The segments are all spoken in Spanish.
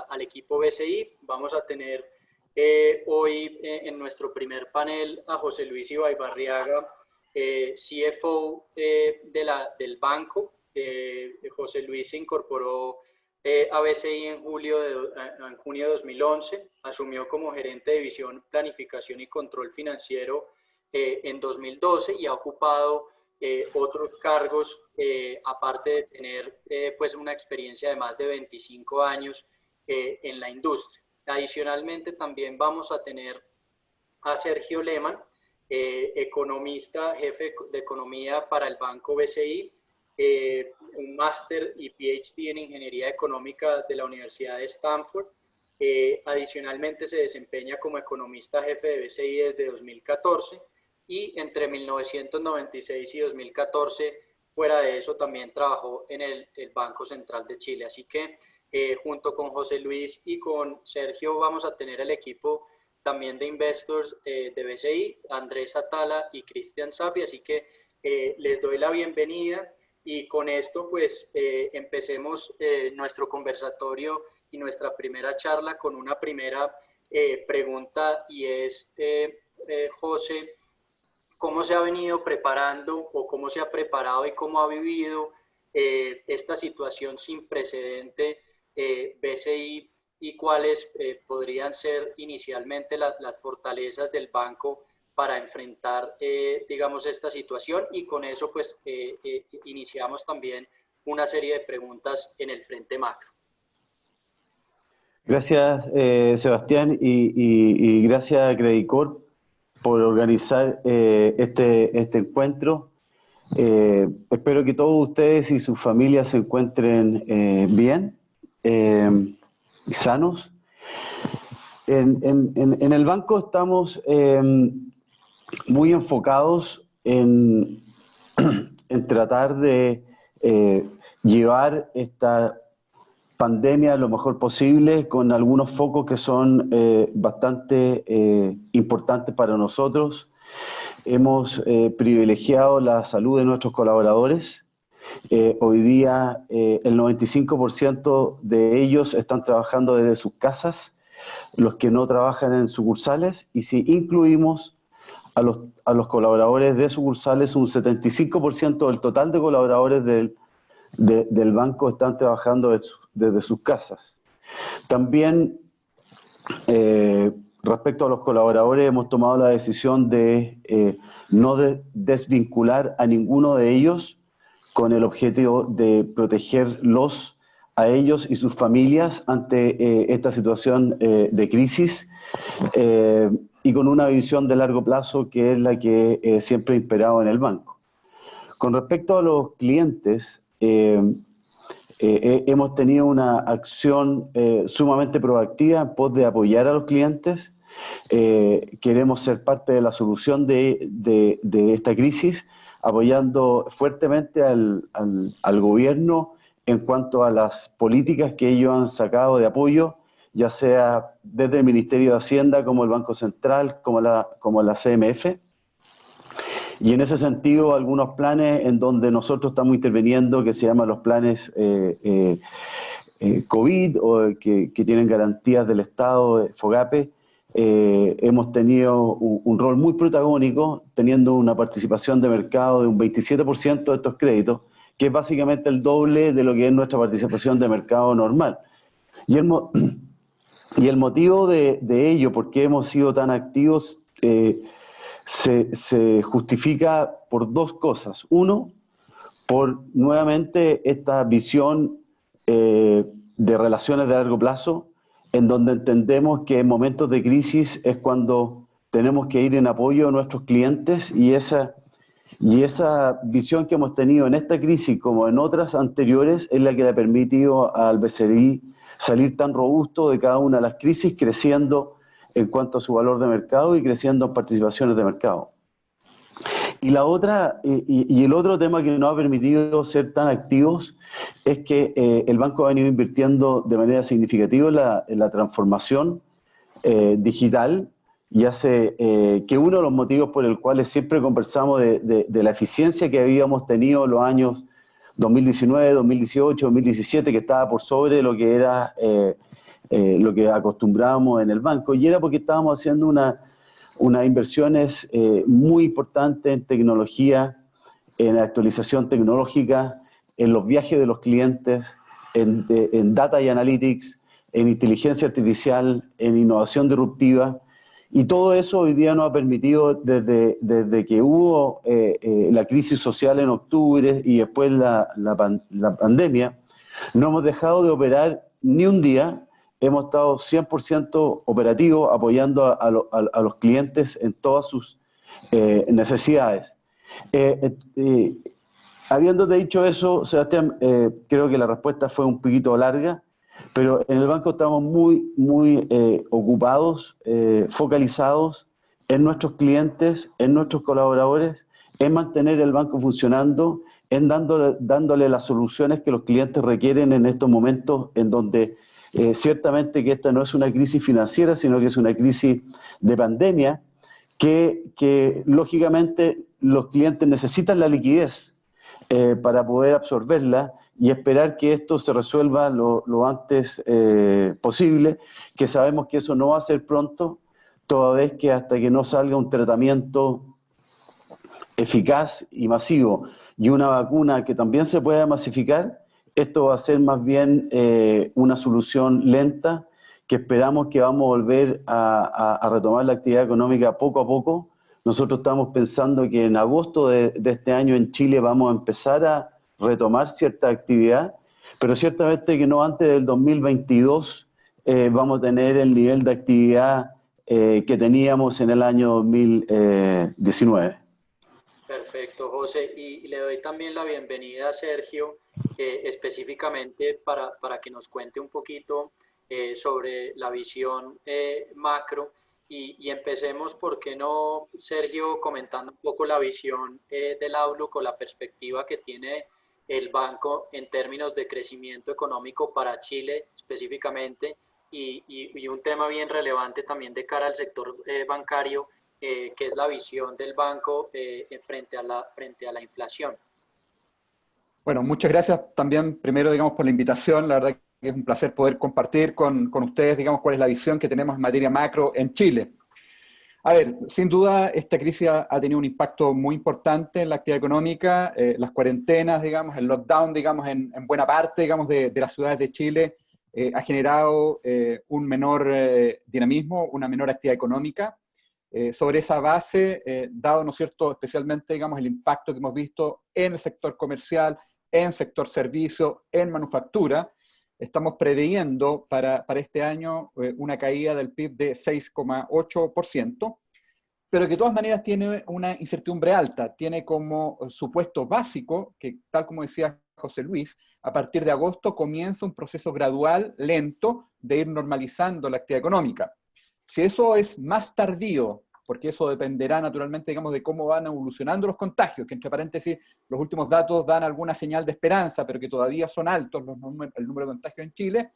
al equipo BCI. Vamos a tener hoy en nuestro primer panel a José Luis Ibaibarriaga, CFO del banco. José Luis se incorporó a BCI en junio de 2011, asumió como gerente de visión, planificación y control financiero en 2012 y ha ocupado otros cargos, aparte de tener pues una experiencia de más de 25 años en la industria. Adicionalmente también vamos a tener a Sergio Lehmann, economista, jefe de economía para el Banco BCI, un máster y PhD en Ingeniería Económica de la Universidad de Stanford. Adicionalmente se desempeña como economista jefe de BCI desde 2014 y entre 1996 y 2014, fuera de eso, también trabajó en el Banco Central de Chile. Así que junto con José Luis y con Sergio vamos a tener el equipo también de Investors de BCI, Andrés Atala y Cristian Safi. Así que les doy la bienvenida. Y con esto, pues, empecemos nuestro conversatorio y nuestra primera charla con una primera pregunta, y es, José, ¿cómo se ha venido preparando o cómo se ha preparado y cómo ha vivido esta situación sin precedente BCI, y cuáles podrían ser inicialmente las fortalezas del banco para enfrentar, digamos, esta situación? Y con eso, pues, iniciamos también una serie de preguntas en el frente macro. Gracias, Sebastián, y gracias a Credit Corp por organizar este encuentro. Espero que todos ustedes y sus familias se encuentren bien y sanos. En el banco estamos muy enfocados en tratar de llevar esta pandemia lo mejor posible, con algunos focos que son bastante importantes para nosotros. Hemos privilegiado la salud de nuestros colaboradores. Hoy día el 95% de ellos están trabajando desde sus casas, los que no trabajan en sucursales, y si incluimos a los colaboradores de sucursales, un 75% del total de colaboradores del banco están trabajando desde sus casas. También, respecto a los colaboradores, hemos tomado la decisión de no desvincular a ninguno de ellos, con el objetivo de protegerlos a ellos y sus familias ante esta situación de crisis, y con una visión de largo plazo que es la que siempre ha imperado en el banco. Con respecto a los clientes, hemos tenido una acción sumamente proactiva en pos de apoyar a los clientes. Queremos ser parte de la solución de esta crisis, apoyando fuertemente al gobierno en cuanto a las políticas que ellos han sacado de apoyo, ya sea desde el Ministerio de Hacienda, como el Banco Central, como la CMF. Y en ese sentido, algunos planes en donde nosotros estamos interviniendo, que se llaman los planes COVID, o que tienen garantías del Estado, FOGAPE. Hemos tenido un rol muy protagónico, teniendo una participación de mercado de un 27% de estos créditos, que es básicamente el doble de lo que es nuestra participación de mercado normal. Y el motivo de ello, por qué hemos sido tan activos, se justifica por dos cosas. Uno, por nuevamente esta visión de relaciones de largo plazo, en donde entendemos que en momentos de crisis es cuando tenemos que ir en apoyo a nuestros clientes, y esa visión que hemos tenido en esta crisis como en otras anteriores es la que le ha permitido al BCI salir tan robusto de cada una de las crisis, creciendo en cuanto a su valor de mercado y creciendo en participaciones de mercado. Y la otra, y el otro tema que nos ha permitido ser tan activos es que el banco ha venido invirtiendo de manera significativa en la transformación digital, y hace que uno de los motivos por el cual siempre conversamos de la eficiencia que habíamos tenido en los años 2019, 2018, 2017, que estaba por sobre lo que era lo que acostumbrábamos en el banco, y era porque estábamos haciendo unas inversiones muy importantes en tecnología, en actualización tecnológica, en los viajes de los clientes, en data y analytics, en inteligencia artificial, en innovación disruptiva. Y todo eso hoy día nos ha permitido, desde que hubo la crisis social en octubre y después la pandemia, no hemos dejado de operar ni un día. Hemos estado 100% operativos apoyando a los clientes en todas sus necesidades. Habiéndote dicho eso, Sebastián, creo que la respuesta fue un poquito larga, pero en el banco estamos muy ocupados, focalizados en nuestros clientes, en nuestros colaboradores, en mantener el banco funcionando, en dándole las soluciones que los clientes requieren en estos momentos en donde ciertamente que esta no es una crisis financiera, sino que es una crisis de pandemia, que lógicamente los clientes necesitan la liquidez para poder absorberla y esperar que esto se resuelva lo antes posible, que sabemos que eso no va a ser pronto, toda vez que hasta que no salga un tratamiento eficaz y masivo y una vacuna que también se pueda masificar, esto va a ser más bien una solución lenta, que esperamos que vamos a volver a retomar la actividad económica poco a poco. Nosotros estamos pensando que en agosto de este año en Chile vamos a empezar a retomar cierta actividad, pero ciertamente que no antes del 2022 vamos a tener el nivel de actividad que teníamos en el año 2019. Perfecto, José. Y le doy también la bienvenida a Sergio, específicamente para que nos cuente un poquito sobre la visión macro. Y empecemos, ¿por qué no, Sergio, comentando un poco la visión del outlook o la perspectiva que tiene el banco en términos de crecimiento económico para Chile específicamente y un tema bien relevante también de cara al sector bancario, que es la visión del banco frente a la inflación? Bueno, muchas gracias también, primero, digamos, por la invitación. La verdad que es un placer poder compartir con ustedes, digamos, cuál es la visión que tenemos en materia macro en Chile. A ver, sin duda, esta crisis ha tenido un impacto muy importante en la actividad económica. Las cuarentenas, digamos, el lockdown, digamos, en buena parte, digamos, de las ciudades de Chile ha generado un menor dinamismo, una menor actividad económica. Sobre esa base, dado, ¿no es cierto?, especialmente, digamos, el impacto que hemos visto en el sector comercial, en el sector servicio, en manufactura, estamos preveyendo para este año una caída del PIB de 6,8%, pero que de todas maneras tiene una incertidumbre alta, tiene como supuesto básico, que tal como decía José Luis, a partir de agosto comienza un proceso gradual, lento, de ir normalizando la actividad económica. Si eso es más tardío, porque eso dependerá naturalmente, digamos, de cómo van evolucionando los contagios, que entre paréntesis los últimos datos dan alguna señal de esperanza, pero que todavía son altos el número de contagios en Chile.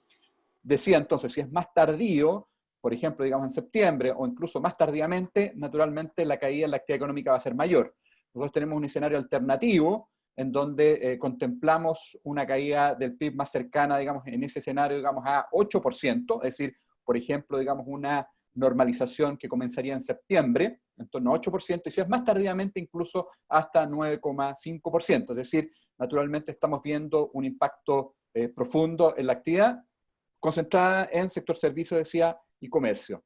Decía entonces, si es más tardío, por ejemplo, digamos en septiembre, o incluso más tardíamente, naturalmente la caída en la actividad económica va a ser mayor. Nosotros tenemos un escenario alternativo en donde contemplamos una caída del PIB más cercana, digamos, en ese escenario, digamos, a 8%, es decir, por ejemplo, digamos, una normalización que comenzaría en septiembre, en torno a 8%, y si es más tardíamente, incluso hasta 9,5%. Es decir, naturalmente estamos viendo un impacto profundo en la actividad, concentrada en sector servicio, decía, y comercio.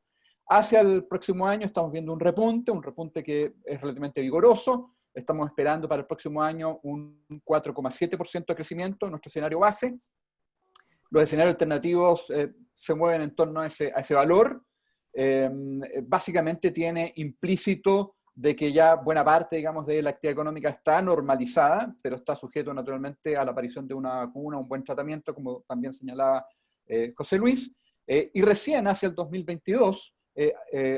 Hacia el próximo año estamos viendo un repunte que es relativamente vigoroso. Estamos esperando para el próximo año un 4,7% de crecimiento en nuestro escenario base. Los escenarios alternativos se mueven en torno a ese valor. Básicamente tiene implícito de que ya buena parte, digamos, de la actividad económica está normalizada, pero está sujeto naturalmente a la aparición de una vacuna, un buen tratamiento, como también señalaba José Luis, y recién hacia el 2022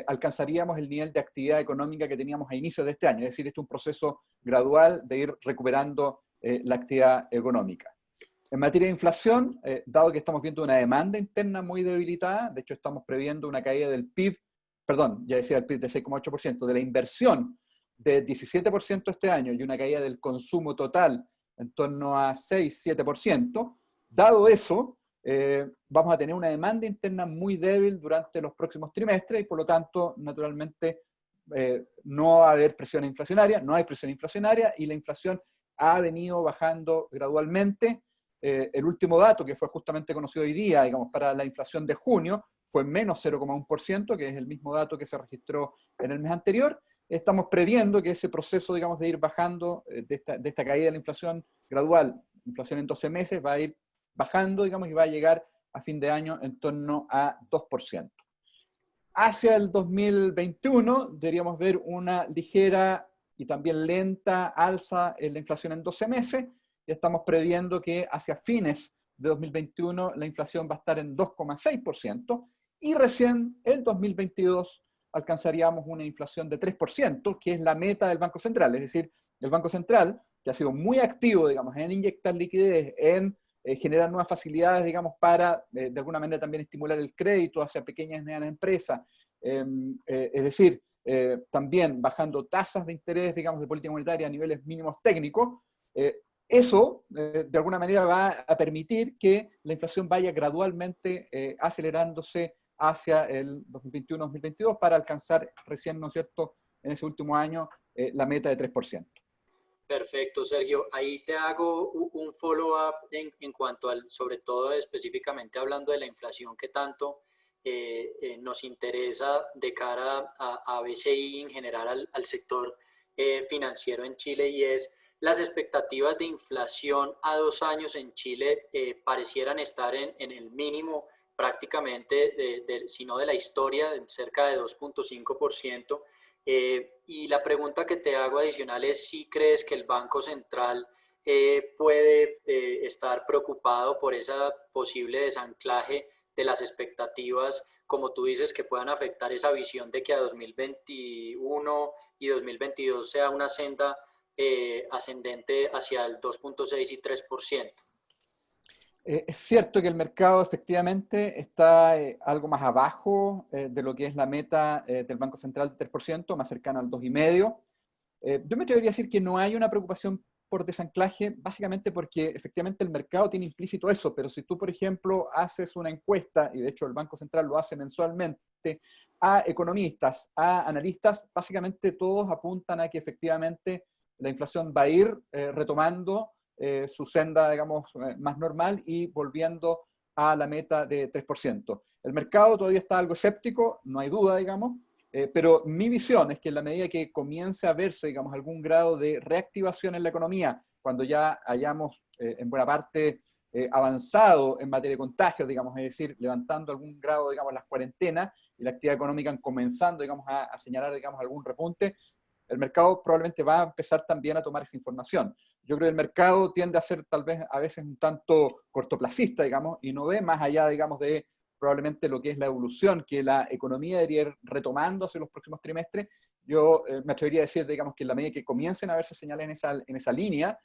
alcanzaríamos el nivel de actividad económica que teníamos a inicios de este año, es decir, este es un proceso gradual de ir recuperando la actividad económica. En materia de inflación, dado que estamos viendo una demanda interna muy debilitada, de hecho estamos previendo una caída del PIB, perdón, ya decía el PIB de 6,8%, de la inversión de 17% este año y una caída del consumo total en torno a 6-7%, dado eso, vamos a tener una demanda interna muy débil durante los próximos trimestres y por lo tanto, naturalmente, no va a haber presión inflacionaria, no hay presión inflacionaria y la inflación ha venido bajando gradualmente. El último dato que fue justamente conocido hoy día, digamos, para la inflación de junio, fue menos 0,1%, que es el mismo dato que se registró en el mes anterior. Estamos previendo que ese proceso, digamos, de ir bajando, de esta caída de la inflación gradual, inflación en 12 meses, va a ir bajando, digamos, y va a llegar a fin de año en torno a 2%. Hacia el 2021 deberíamos ver una ligera y también lenta alza en la inflación en 12 meses, y estamos previendo que hacia fines de 2021 la inflación va a estar en 2,6%, y recién en 2022 alcanzaríamos una inflación de 3%, que es la meta del Banco Central. Es decir, el Banco Central, que ha sido muy activo, digamos, en inyectar liquidez, en generar nuevas facilidades, digamos, para, de alguna manera, también estimular el crédito hacia pequeñas y medianas empresas. Es decir, también bajando tasas de interés, digamos, de política monetaria a niveles mínimos técnicos. Eso, de alguna manera, va a permitir que la inflación vaya gradualmente acelerándose hacia el 2021-2022 para alcanzar recién, ¿no es cierto?, en ese último año, la meta de 3%. Perfecto, Sergio. Ahí te hago un follow-up en cuanto al, sobre todo específicamente hablando de la inflación que tanto nos interesa de cara a BCI en general al sector financiero en Chile, y es las expectativas de inflación a 2 años en Chile parecieran estar en el mínimo prácticamente, si no de la historia, de cerca de 2,5%. Y la pregunta que te hago adicional es si crees que el Banco Central puede estar preocupado por ese posible desanclaje de las expectativas, como tú dices, que puedan afectar esa visión de que a 2021 y 2022 sea una senda ascendente hacia el 2,6 y 3%. Es cierto que el mercado efectivamente está algo más abajo de lo que es la meta del Banco Central de 3%, más cercano al 2,5%. Yo me atrevería a decir que no hay una preocupación por desanclaje, básicamente porque efectivamente el mercado tiene implícito eso, pero si tú, por ejemplo, haces una encuesta, y de hecho el Banco Central lo hace mensualmente, a economistas, a analistas, básicamente todos apuntan a que efectivamente la inflación va a ir retomando su senda, digamos, más normal y volviendo a la meta de 3%. El mercado todavía está algo escéptico, no hay duda, digamos, pero mi visión es que en la medida que comience a verse, digamos, algún grado de reactivación en la economía, cuando ya hayamos en buena parte avanzado en materia de contagios, digamos, es decir, levantando algún grado, digamos, las cuarentenas y la actividad económica comenzando, digamos, a señalar, digamos, algún repunte, el mercado probablemente va a empezar también a tomar esa información. Yo creo que el mercado tiende a ser tal vez a veces un tanto cortoplacista, digamos, y no ve más allá, digamos, de probablemente lo que es la evolución, que la economía debería ir retomando hacia los próximos trimestres. Yo me atrevería a decir, digamos, que en la medida que comiencen a verse señales en esa línea,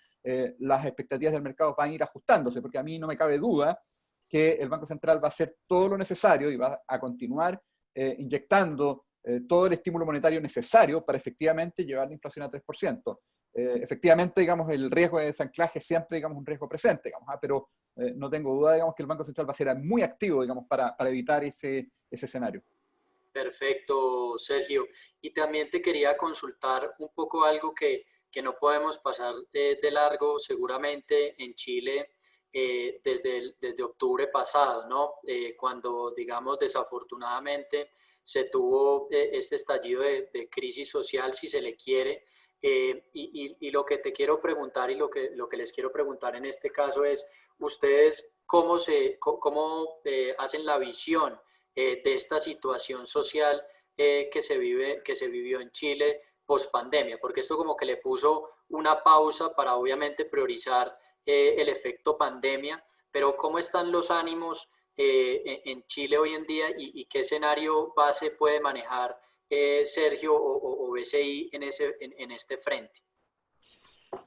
las expectativas del mercado van a ir ajustándose, porque a mí no me cabe duda que el Banco Central va a hacer todo lo necesario y va a continuar inyectando todo el estímulo monetario necesario para efectivamente llevar la inflación a 3%. Efectivamente, digamos, el riesgo de desanclaje siempre, digamos, un riesgo presente, digamos, pero no tengo duda, digamos, que el Banco Central va a ser muy activo, digamos, para evitar ese escenario. Perfecto, Sergio. Y también te quería consultar un poco algo que no podemos pasar de largo seguramente en Chile desde octubre pasado, ¿no? Cuando, digamos, desafortunadamente se tuvo este estallido de crisis social, si se le quiere. Y lo que te quiero preguntar y lo que les quiero preguntar en este caso es, ¿ustedes cómo hacen la visión de esta situación social que se vivió en Chile post pandemia? Porque esto como que le puso una pausa para obviamente priorizar el efecto pandemia, pero ¿cómo están los ánimos en Chile hoy en día y qué escenario base puede manejar Sergio o BCI en este frente?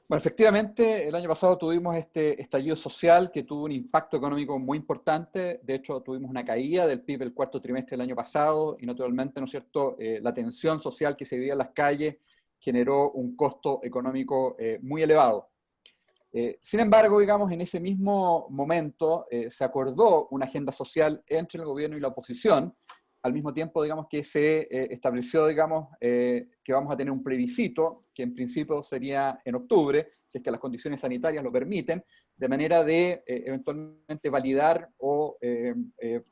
Bueno, efectivamente, el año pasado tuvimos este estallido social que tuvo un impacto económico muy importante. De hecho, tuvimos una caída del PIB el cuarto trimestre del año pasado y naturalmente, ¿no es cierto?, la tensión social que se vivía en las calles generó un costo económico muy elevado. Sin embargo, digamos, en ese mismo momento se acordó una agenda social entre el gobierno y la oposición, al mismo tiempo, digamos, que se estableció, digamos, que vamos a tener un plebiscito, que en principio sería en octubre, si es que las condiciones sanitarias lo permiten, de manera de eventualmente validar o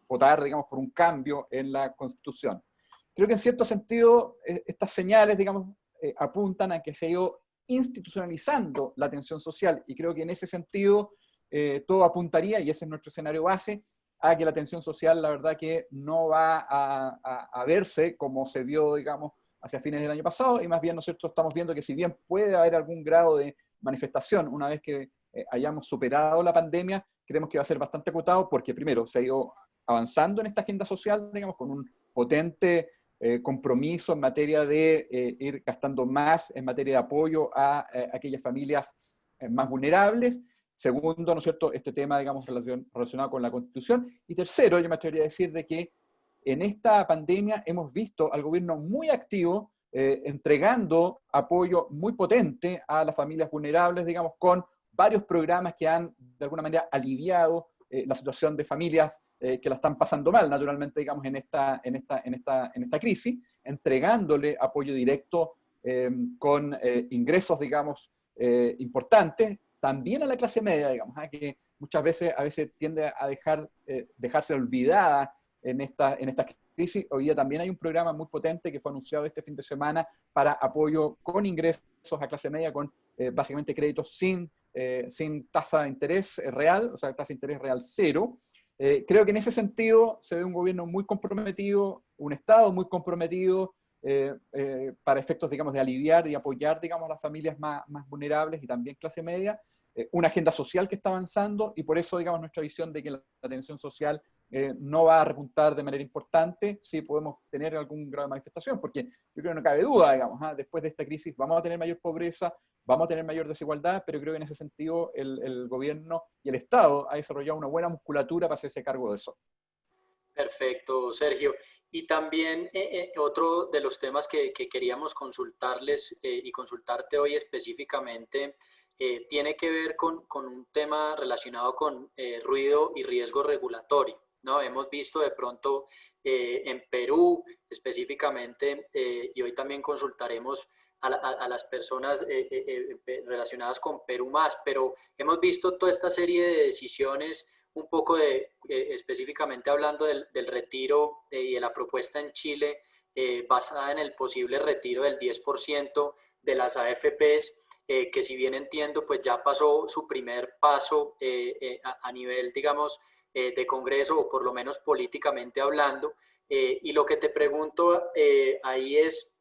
votar, digamos, por un cambio en la Constitución. Creo que en cierto sentido estas señales, digamos, apuntan a que se ha ido institucionalizando la atención social, y creo que en ese sentido todo apuntaría, y ese es nuestro escenario base, a que la atención social, la verdad que no va a verse como se vio, digamos, hacia fines del año pasado, y más bien nosotros estamos viendo que si bien puede haber algún grado de manifestación una vez que hayamos superado la pandemia, creemos que va a ser bastante acotado porque primero se ha ido avanzando en esta agenda social, digamos, con un potente compromiso en materia de ir gastando más en materia de apoyo a aquellas familias más vulnerables. Segundo, ¿no es cierto?, este tema, digamos, relacionado con la Constitución. Y tercero, yo me atrevería a decir de que en esta pandemia hemos visto al gobierno muy activo, entregando apoyo muy potente a las familias vulnerables, digamos, con varios programas que han, de alguna manera, aliviado la situación de familias que la están pasando mal, naturalmente, digamos, en esta crisis, entregándole apoyo directo con ingresos, digamos, importantes, también a la clase media, digamos, que muchas veces a veces tiende a dejarse olvidada en esta crisis. Hoy día también hay un programa muy potente que fue anunciado este fin de semana para apoyo con ingresos a clase media, con básicamente créditos sin tasa de interés real, o sea, tasa de interés real cero. Creo que en ese sentido se ve un gobierno muy comprometido, un Estado muy comprometido para efectos, digamos, de aliviar y apoyar, digamos, a las familias más vulnerables y también clase media, una agenda social que está avanzando, y por eso, digamos, nuestra visión de que la atención social no va a repuntar de manera importante. Sí podemos tener algún grado de manifestación, porque yo creo que no cabe duda, digamos, después de esta crisis vamos a tener mayor pobreza, vamos a tener mayor desigualdad, pero creo que en ese sentido el gobierno y el Estado ha desarrollado una buena musculatura para hacerse cargo de eso. Perfecto, Sergio. Y también otro de los temas que queríamos consultarles y consultarte hoy específicamente tiene que ver con un tema relacionado con ruido y riesgo regulatorio, ¿no? Hemos visto de pronto en Perú específicamente, y hoy también consultaremos a las personas relacionadas con Perú más, pero hemos visto toda esta serie de decisiones un poco de, específicamente hablando del retiro y de la propuesta en Chile basada en el posible retiro del 10% de las AFPs, que si bien entiendo, pues ya pasó su primer paso a nivel, digamos, de Congreso, o por lo menos políticamente hablando. Y lo que te pregunto ahí es,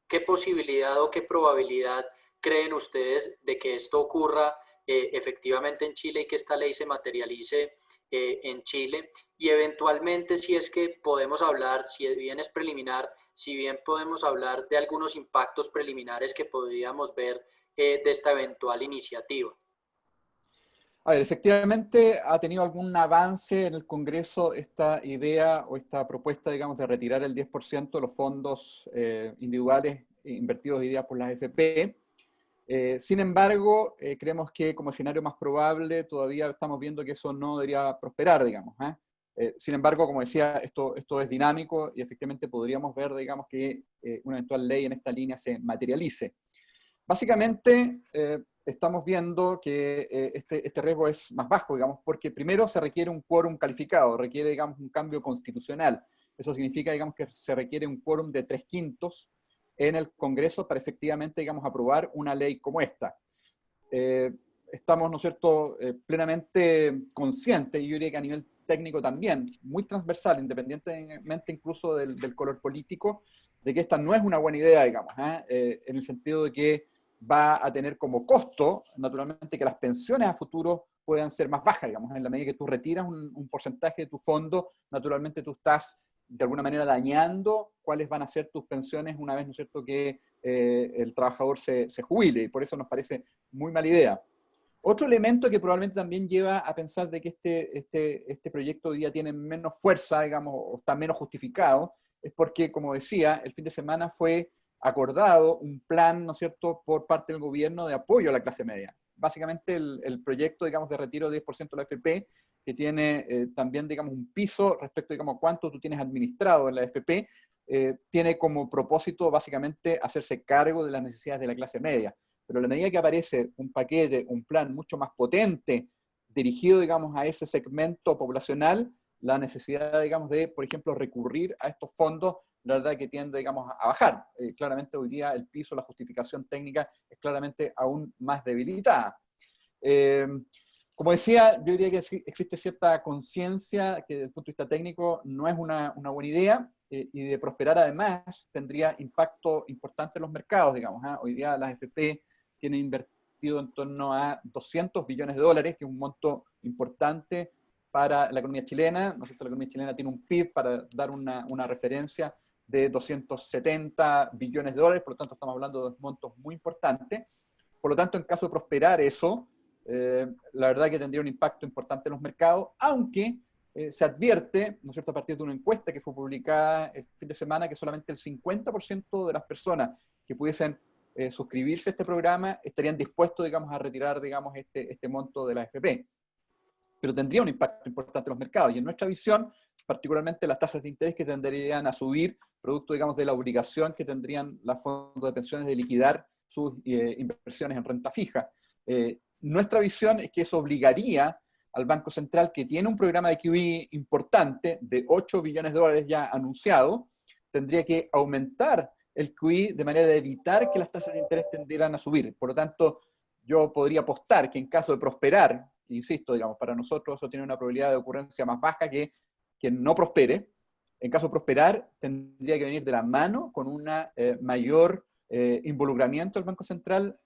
¿qué posibilidad o qué probabilidad creen ustedes de que esto ocurra efectivamente en Chile y que esta ley se materialice en Chile? Y eventualmente, si es que podemos hablar, si bien es preliminar, si bien podemos hablar de algunos impactos preliminares que podríamos ver de esta eventual iniciativa. A ver, efectivamente ha tenido algún avance en el Congreso esta idea o esta propuesta, digamos, de retirar el 10% de los fondos individuales invertidos hoy día por las AFP. Sin embargo, creemos que como escenario más probable todavía estamos viendo que eso no debería prosperar, digamos. Sin embargo, como decía, esto es dinámico y efectivamente podríamos ver, digamos, que una eventual ley en esta línea se materialice. Básicamente, estamos viendo que este riesgo es más bajo, digamos, porque primero se requiere un quórum calificado, requiere, digamos, un cambio constitucional. Eso significa, digamos, que se requiere un quórum de 3/5 en el Congreso para efectivamente, digamos, aprobar una ley como esta. Estamos, ¿no es cierto?, plenamente conscientes, y yo diría que a nivel técnico también, muy transversal, independientemente incluso del color político, de que esta no es una buena idea, digamos, en el sentido de que va a tener como costo, naturalmente, que las pensiones a futuro puedan ser más bajas, digamos, en la medida que tú retiras un porcentaje de tu fondo, naturalmente tú estás de alguna manera dañando cuáles van a ser tus pensiones una vez, ¿no es cierto?, que el trabajador se jubile, y por eso nos parece muy mala idea. Otro elemento que probablemente también lleva a pensar de que este proyecto hoy día tiene menos fuerza, digamos, o está menos justificado, es porque, como decía, el fin de semana fue acordado un plan, ¿no es cierto?, por parte del gobierno de apoyo a la clase media. básicamente el proyecto, digamos, de retiro de 10% de la AFP, que tiene también, digamos, un piso respecto, digamos, cuánto tú tienes administrado en la AFP, tiene como propósito, básicamente, hacerse cargo de las necesidades de la clase media. Pero a la medida que aparece un paquete, un plan mucho más potente, dirigido, digamos, a ese segmento poblacional, la necesidad, digamos, de, por ejemplo, recurrir a estos fondos, la verdad que tiende, digamos, a bajar. Claramente hoy día el piso, la justificación técnica es claramente aún más debilitada. Como decía, yo diría que existe cierta conciencia que desde el punto de vista técnico no es una buena idea, y de prosperar además tendría impacto importante en los mercados, digamos. Hoy día las FP tienen invertido en torno a 200 billones de dólares, que es un monto importante para la economía chilena. ¿No es cierto? La economía chilena tiene un PIB, para dar una referencia, de 270 billones de dólares, por lo tanto estamos hablando de montos muy importantes. Por lo tanto, en caso de prosperar eso, la verdad que tendría un impacto importante en los mercados, aunque se advierte, ¿no es cierto?, a partir de una encuesta que fue publicada el fin de semana, que solamente el 50% de las personas que pudiesen suscribirse a este programa estarían dispuestos, digamos, a retirar, digamos, este monto de la AFP. Pero tendría un impacto importante en los mercados. Y en nuestra visión, particularmente las tasas de interés que tenderían a subir, producto, digamos, de la obligación que tendrían los fondos de pensiones de liquidar sus inversiones en renta fija. Nuestra visión es que eso obligaría al Banco Central, que tiene un programa de QE importante, de 8 billones de dólares ya anunciado, tendría que aumentar el QE de manera de evitar que las tasas de interés tendieran a subir. Por lo tanto, yo podría apostar que en caso de prosperar, insisto, digamos, para nosotros eso tiene una probabilidad de ocurrencia más baja que no prospere. En caso de prosperar, tendría que venir de la mano con una mayor involucramiento del Banco Central,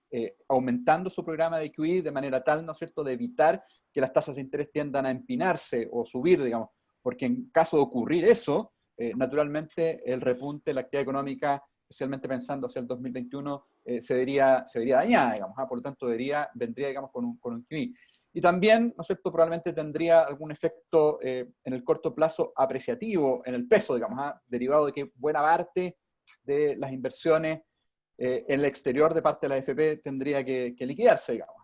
aumentando su programa de QE de manera tal, ¿no es cierto?, de evitar que las tasas de interés tiendan a empinarse o subir, digamos, porque en caso de ocurrir eso, naturalmente el repunte de la actividad económica, especialmente pensando hacia el 2021, se vería dañada, digamos, por lo tanto vendría, digamos, con un QE. Y también, ¿no es cierto?, probablemente tendría algún efecto en el corto plazo apreciativo en el peso, digamos, derivado de que buena parte de las inversiones en el exterior de parte de la AFP tendría que liquidarse, digamos.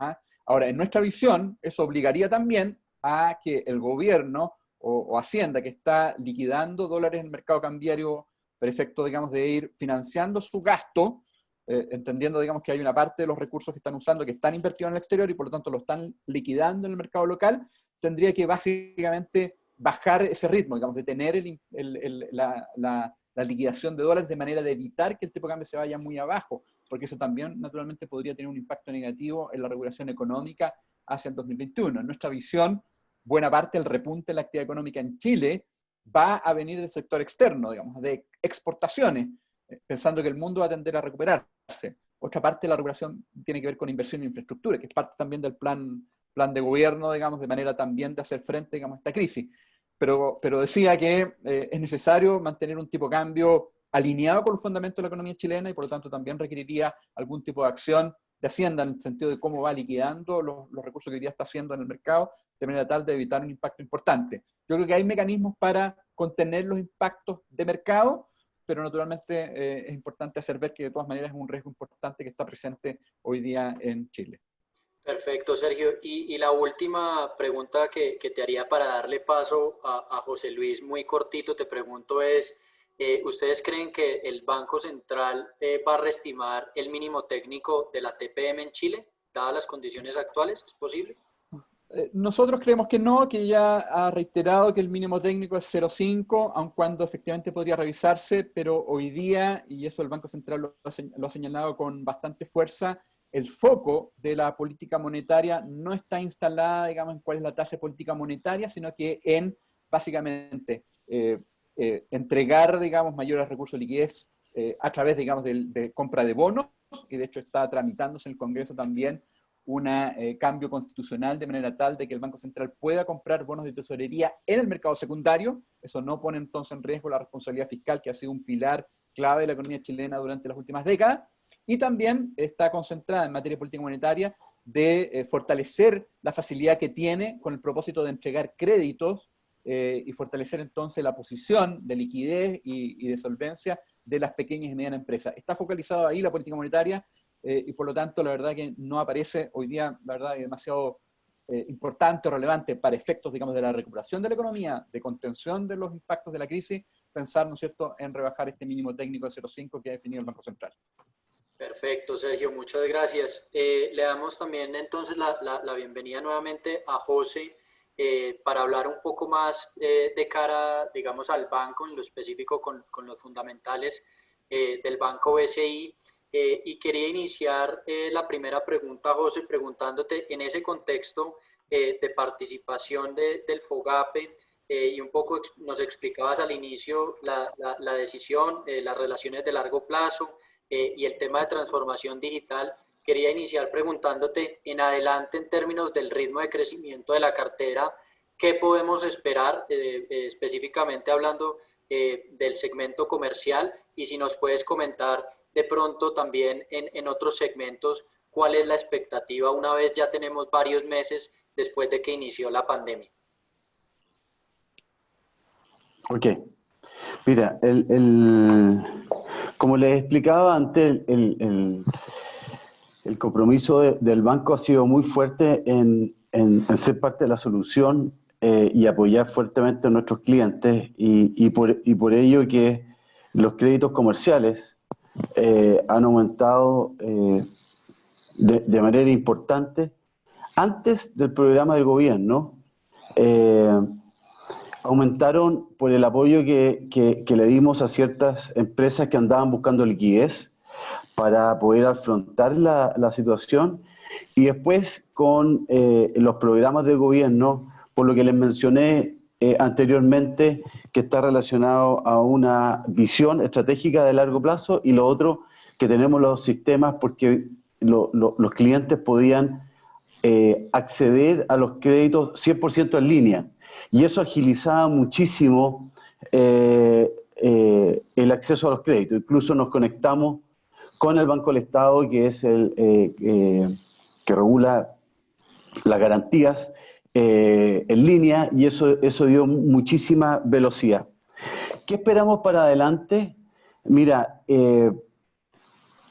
Ahora, en nuestra visión, eso obligaría también a que el gobierno o Hacienda, que está liquidando dólares en el mercado cambiario por efecto, digamos, de ir financiando su gasto, entendiendo, digamos, que hay una parte de los recursos que están usando que están invertidos en el exterior y por lo tanto lo están liquidando en el mercado local, tendría que básicamente bajar ese ritmo, digamos, de tener la liquidación de dólares de manera de evitar que el tipo de cambio se vaya muy abajo, porque eso también naturalmente podría tener un impacto negativo en la regulación económica hacia el 2021. En nuestra visión, buena parte del repunte de la actividad económica en Chile va a venir del sector externo, digamos, de exportaciones, pensando que el mundo va a tender a recuperarse. Otra parte de la regulación tiene que ver con inversión en infraestructura, que es parte también del plan de gobierno, digamos, de manera también de hacer frente, digamos, a esta crisis. Pero decía que es necesario mantener un tipo de cambio alineado con los fundamentos de la economía chilena y por lo tanto también requeriría algún tipo de acción de Hacienda en el sentido de cómo va liquidando los recursos que hoy día está haciendo en el mercado, de manera tal de evitar un impacto importante. Yo creo que hay mecanismos para contener los impactos de mercado, pero naturalmente es importante hacer ver que de todas maneras es un riesgo importante que está presente hoy día en Chile. Perfecto, Sergio. Y la última pregunta que te haría para darle paso a José Luis, muy cortito, te pregunto es, ¿ustedes creen que el Banco Central va a reestimar el mínimo técnico de la TPM en Chile, dadas las condiciones actuales? ¿Es posible? Nosotros creemos que no, que ya ha reiterado que el mínimo técnico es 0,5, aun cuando efectivamente podría revisarse, pero hoy día, y eso el Banco Central lo ha señalado con bastante fuerza, el foco de la política monetaria no está instalada, digamos, en cuál es la tasa de política monetaria, sino que en, básicamente, entregar, digamos, mayores recursos de liquidez a través, digamos, de compra de bonos, y de hecho está tramitándose en el Congreso también un cambio constitucional de manera tal de que el Banco Central pueda comprar bonos de tesorería en el mercado secundario. Eso no pone entonces en riesgo la responsabilidad fiscal, que ha sido un pilar clave de la economía chilena durante las últimas décadas. Y también está concentrada en materia de política monetaria de fortalecer la facilidad que tiene con el propósito de entregar créditos y fortalecer entonces la posición de liquidez y de solvencia de las pequeñas y medianas empresas. Está focalizado ahí la política monetaria y por lo tanto la verdad que no aparece hoy día, la verdad, es demasiado importante o relevante para efectos, digamos, de la recuperación de la economía, de contención de los impactos de la crisis, pensar, ¿no es cierto?, en rebajar este mínimo técnico de 0,5 que ha definido el Banco Central. Perfecto, Sergio, muchas gracias. Le damos también entonces la bienvenida nuevamente a José para hablar un poco más de cara, digamos, al banco, en lo específico con los fundamentales del Banco BCI. Y quería iniciar la primera pregunta, José, preguntándote en ese contexto de participación del FOGAPE y un poco nos explicabas al inicio la decisión, las relaciones de largo plazo, y el tema de transformación digital. Quería iniciar preguntándote en adelante en términos del ritmo de crecimiento de la cartera, ¿qué podemos esperar específicamente hablando del segmento comercial? Y si nos puedes comentar de pronto también en otros segmentos, ¿cuál es la expectativa una vez ya tenemos varios meses después de que inició la pandemia? Ok. Mira, como les explicaba antes, el compromiso del banco ha sido muy fuerte en ser parte de la solución y apoyar fuertemente a nuestros clientes y por ello que los créditos comerciales han aumentado de manera importante antes del programa del gobierno. Aumentaron por el apoyo que le dimos a ciertas empresas que andaban buscando liquidez para poder afrontar la situación, y después con los programas de gobierno, por lo que les mencioné anteriormente, que está relacionado a una visión estratégica de largo plazo, y lo otro, que tenemos los sistemas porque los clientes podían acceder a los créditos 100% en línea. Y eso agilizaba muchísimo el acceso a los créditos. Incluso nos conectamos con el Banco del Estado, que es el que regula las garantías en línea, y eso dio muchísima velocidad. ¿Qué esperamos para adelante? Mira,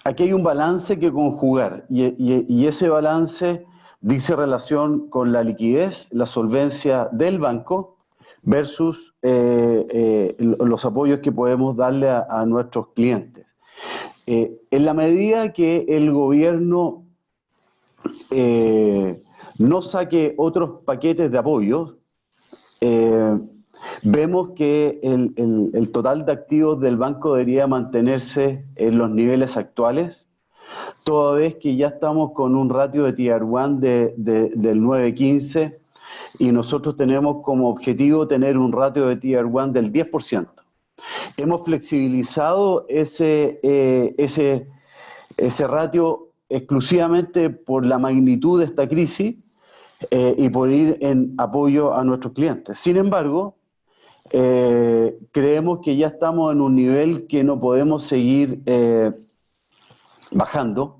aquí hay un balance que conjugar, y ese balance dice relación con la liquidez, la solvencia del banco versus los apoyos que podemos darle a nuestros clientes. En la medida que el gobierno no saque otros paquetes de apoyo, vemos que el total de activos del banco debería mantenerse en los niveles actuales, toda vez que ya estamos con un ratio de Tier 1 del 9.15 y nosotros tenemos como objetivo tener un ratio de Tier 1 del 10%. Hemos flexibilizado ese ratio exclusivamente por la magnitud de esta crisis y por ir en apoyo a nuestros clientes. Sin embargo, creemos que ya estamos en un nivel que no podemos seguir bajando.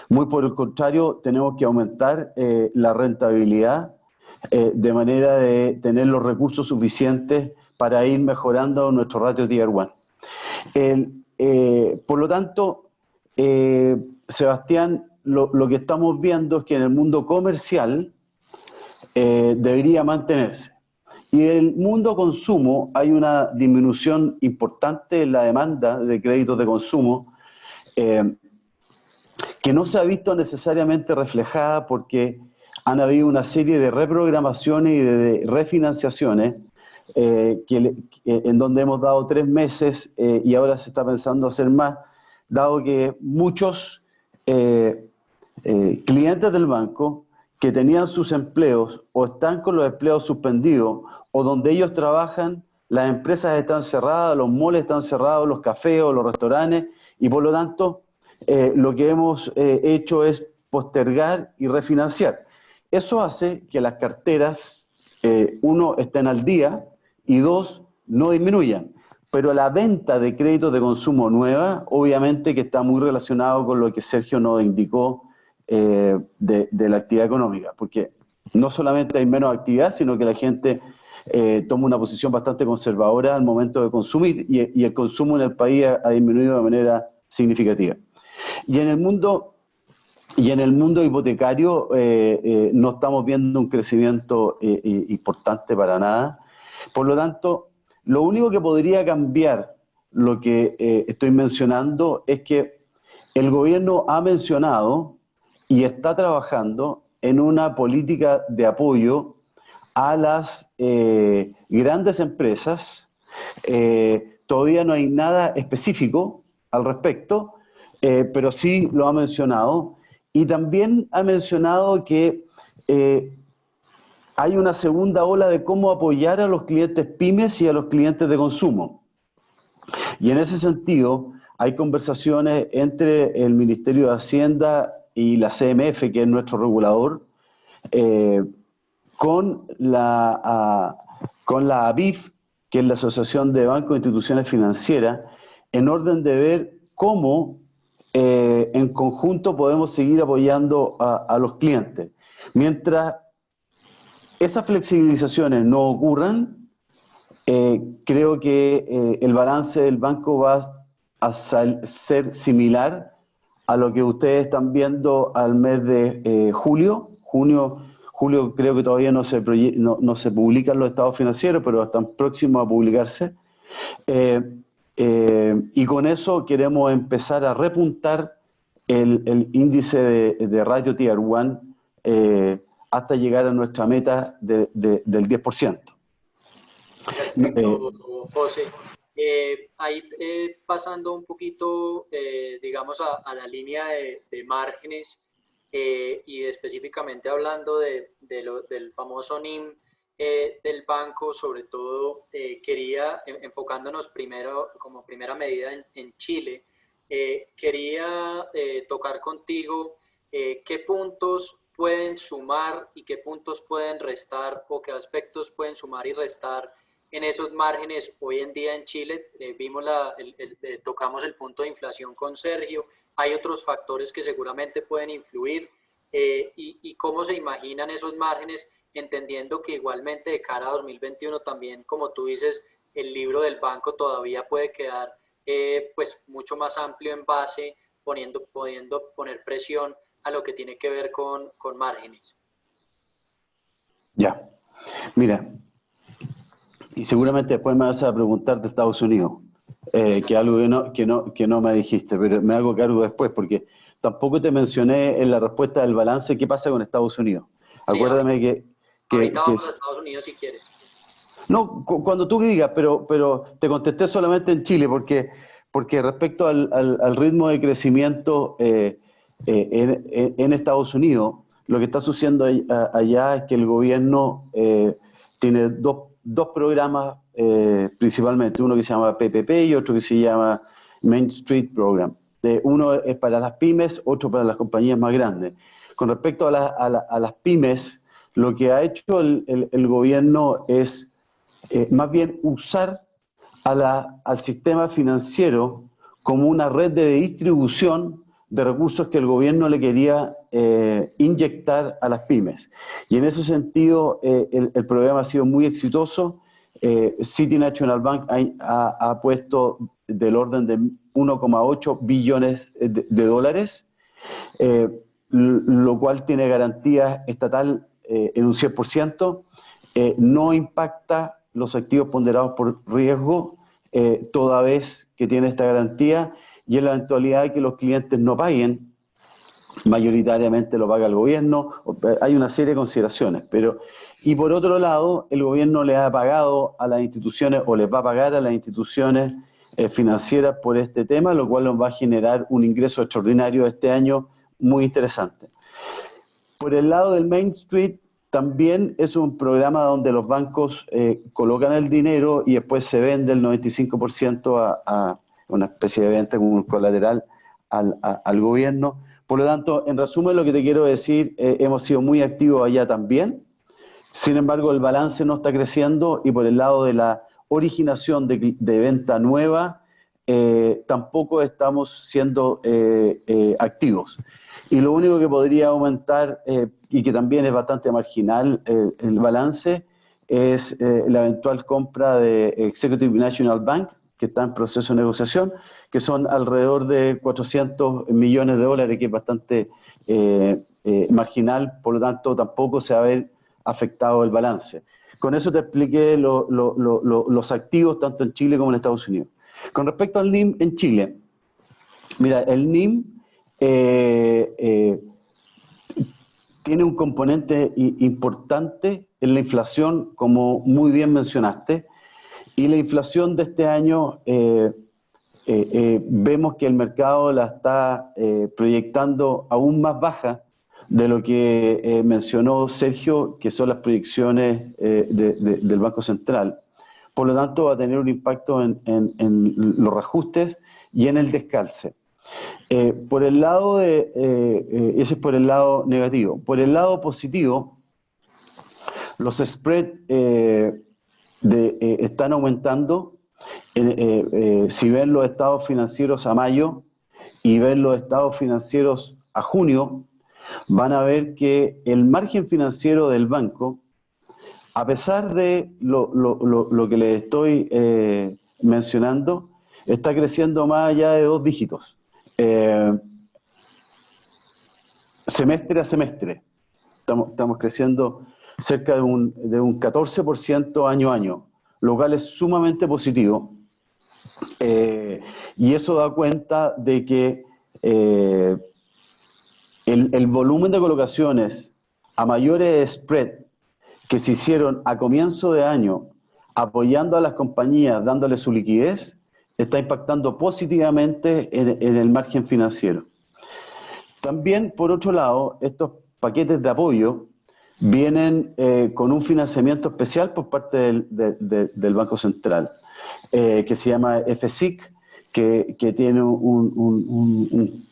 Muy por el contrario, tenemos que aumentar la rentabilidad de manera de tener los recursos suficientes para ir mejorando nuestro ratio Tier 1. Por lo tanto, Sebastián, lo que estamos viendo es que en el mundo comercial debería mantenerse. Y en el mundo consumo hay una disminución importante en la demanda de créditos de consumo que no se ha visto necesariamente reflejada porque han habido una serie de reprogramaciones y de refinanciaciones en donde hemos dado 3 meses y ahora se está pensando hacer más, dado que muchos clientes del banco que tenían sus empleos o están con los empleos suspendidos o donde ellos trabajan, las empresas están cerradas, los malls están cerrados, los cafés o los restaurantes, y por lo tanto lo que hemos hecho es postergar y refinanciar. Eso hace que las carteras, uno, estén al día y dos, no disminuyan. Pero la venta de créditos de consumo nueva, obviamente que está muy relacionado con lo que Sergio nos indicó de la actividad económica, porque no solamente hay menos actividad, sino que la gente toma una posición bastante conservadora al momento de consumir y el consumo en el país ha disminuido de manera significativa. Y en el mundo Y en el mundo hipotecario no estamos viendo un crecimiento importante para nada. Por lo tanto, lo único que podría cambiar lo que estoy mencionando es que el gobierno ha mencionado y está trabajando en una política de apoyo a las grandes empresas. Todavía no hay nada específico al respecto, pero sí lo ha mencionado. Y también ha mencionado que hay una segunda ola de cómo apoyar a los clientes pymes y a los clientes de consumo. Y en ese sentido, hay conversaciones entre el Ministerio de Hacienda y la CMF, que es nuestro regulador, con la ABIF, que es la Asociación de Bancos e Instituciones Financieras, en orden de ver cómo en conjunto podemos seguir apoyando a los clientes. Mientras esas flexibilizaciones no ocurran, creo que el balance del banco va a ser similar a lo que ustedes están viendo al mes de julio. Julio creo que todavía no se publican los estados financieros, pero están próximos a publicarse. Y con eso queremos empezar a repuntar el índice de ratio Tier 1 hasta llegar a nuestra meta del 10%. Perfecto, José. Ahí pasando un poquito, digamos, a la línea de márgenes y específicamente hablando del famoso NIM del banco, sobre todo quería, enfocándonos primero como primera medida en Chile, quería tocar contigo qué puntos pueden sumar y qué puntos pueden restar o qué aspectos pueden sumar y restar en esos márgenes hoy en día en Chile. Vimos tocamos el punto de inflación con Sergio. Hay otros factores que seguramente pueden influir y cómo se imaginan esos márgenes, entendiendo que igualmente de cara a 2021 también, como tú dices, el libro del banco todavía puede quedar pues mucho más amplio en base, pudiendo poner presión a lo que tiene que ver con márgenes. Ya, mira, y seguramente después me vas a preguntar de Estados Unidos, que es algo que no me dijiste, pero me hago cargo después, porque tampoco te mencioné en la respuesta del balance qué pasa con Estados Unidos. Acuérdame ahorita vamos a Estados Unidos si quieres. No, cuando tú digas, pero te contesté solamente en Chile, porque respecto al ritmo de crecimiento en Estados Unidos, lo que está sucediendo allá es que el gobierno tiene dos programas principalmente, uno que se llama PPP y otro que se llama Main Street Program. Uno es para las pymes, otro para las compañías más grandes. Con respecto a las pymes, lo que ha hecho el gobierno es más bien usar al sistema financiero como una red de distribución de recursos que el gobierno le quería inyectar a las pymes. Y en ese sentido, el programa ha sido muy exitoso. City National Bank ha puesto del orden de 1,8 billones de dólares, lo cual tiene garantía estatal en un 100%. No impacta los activos ponderados por riesgo, toda vez que tiene esta garantía, y en la eventualidad de que los clientes no paguen, mayoritariamente lo paga el gobierno. Hay una serie de consideraciones, y por otro lado, el gobierno le ha pagado a las instituciones, o les va a pagar a las instituciones financieras por este tema, lo cual nos va a generar un ingreso extraordinario este año muy interesante. Por el lado del Main Street, también es un programa donde los bancos colocan el dinero y después se vende el 95% a una especie de venta como un colateral al gobierno. Por lo tanto, en resumen, lo que te quiero decir, hemos sido muy activos allá también. Sin embargo, el balance no está creciendo, y por el lado de la originación de venta nueva, tampoco estamos siendo activos. Y lo único que podría aumentar, y que también es bastante marginal el balance, es la eventual compra de Executive National Bank, que está en proceso de negociación, que son alrededor de 400 millones de dólares, que es bastante marginal, por lo tanto tampoco se va a ver afectado el balance. Con eso te expliqué los activos tanto en Chile como en Estados Unidos. Con respecto al NIM en Chile, mira, el NIM tiene un componente importante en la inflación, como muy bien mencionaste, y la inflación de este año vemos que el mercado la está proyectando aún más baja de lo que mencionó Sergio, que son las proyecciones del Banco Central. Por lo tanto, va a tener un impacto en los reajustes y en el descalce. Por el lado ese es por el lado negativo. Por el lado positivo, los spreads están aumentando. Si ven los estados financieros a mayo y ven los estados financieros a junio, van a ver que el margen financiero del banco, a pesar de lo que les estoy mencionando, está creciendo más allá de 2 dígitos. Semestre a semestre. Estamos creciendo cerca de un 14% año a año, lo cual es sumamente positivo. Y eso da cuenta de que el volumen de colocaciones a mayores spread que se hicieron a comienzo de año, apoyando a las compañías, dándoles su liquidez, está impactando positivamente en el margen financiero. También, por otro lado, estos paquetes de apoyo vienen con un financiamiento especial por parte del Banco Central, que se llama FSIC, que tiene un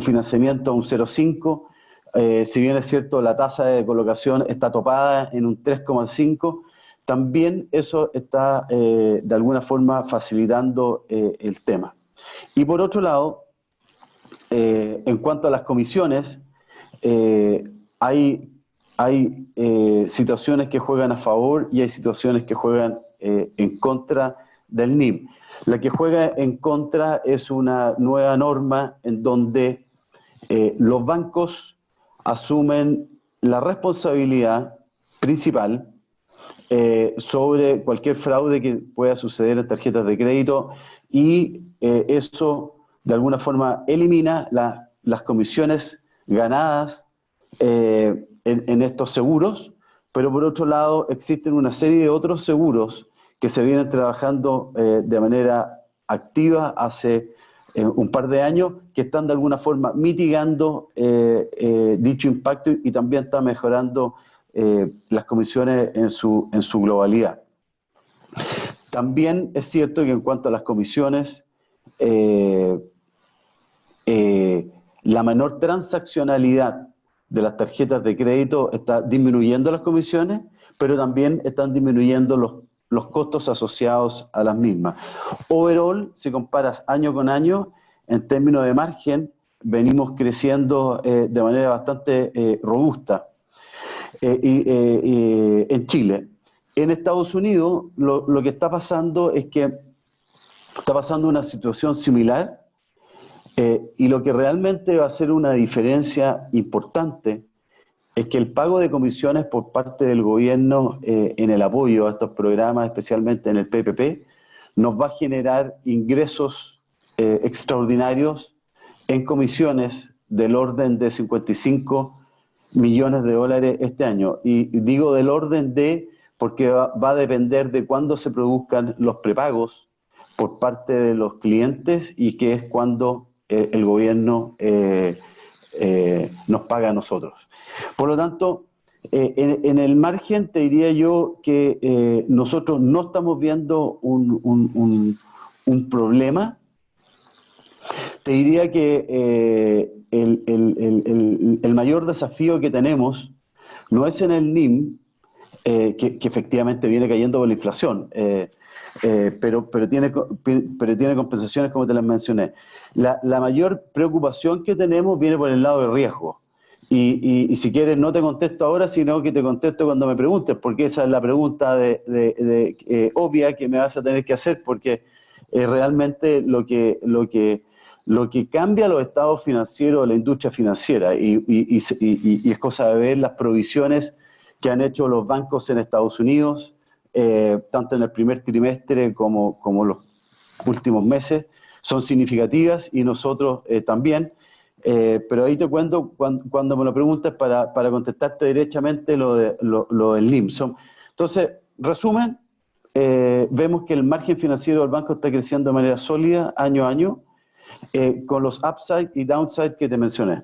financiamiento a un 0,5. Si bien es cierto, la tasa de colocación está topada en un 3,5, también eso está de alguna forma facilitando el tema. Y por otro lado, en cuanto a las comisiones, hay situaciones que juegan a favor y hay situaciones que juegan en contra del NIM. La que juega en contra es una nueva norma en donde los bancos asumen la responsabilidad principal sobre cualquier fraude que pueda suceder en tarjetas de crédito, y eso de alguna forma elimina las comisiones ganadas en estos seguros, pero por otro lado existen una serie de otros seguros que se vienen trabajando de manera activa hace un par de años, que están de alguna forma mitigando dicho impacto y también están mejorando las comisiones en su globalidad. También es cierto que en cuanto a las comisiones, la menor transaccionalidad de las tarjetas de crédito está disminuyendo las comisiones, pero también están disminuyendo los costos asociados a las mismas. Overall, si comparas año con año, en términos de margen, venimos creciendo de manera bastante robusta en Chile. En Estados Unidos, lo que está pasando es que está pasando una situación similar, y lo que realmente va a ser una diferencia importante es que el pago de comisiones por parte del gobierno en el apoyo a estos programas, especialmente en el PPP, nos va a generar ingresos extraordinarios en comisiones del orden de 55 millones de dólares este año. Y digo del orden de, porque va a depender de cuándo se produzcan los prepagos por parte de los clientes, y que es cuando el gobierno nos paga a nosotros. Por lo tanto, en el margen te diría yo que nosotros no estamos viendo un problema. Te diría que el mayor desafío que tenemos no es en el NIM, que efectivamente viene cayendo por la inflación, pero tiene compensaciones como te las mencioné. La mayor preocupación que tenemos viene por el lado de riesgo. y si quieres no te contesto ahora, sino que te contesto cuando me preguntes, porque esa es la pregunta obvia que me vas a tener que hacer, porque realmente lo que cambia los estados financieros de la industria financiera, y es cosa de ver las provisiones que han hecho los bancos en Estados Unidos, tanto en el primer trimestre como los últimos meses, son significativas, y nosotros también. Pero ahí te cuento cuando me lo preguntas para contestarte derechamente lo del LIMSOM. Entonces, resumen, vemos que el margen financiero del banco está creciendo de manera sólida año a año, con los upside y downside que te mencioné.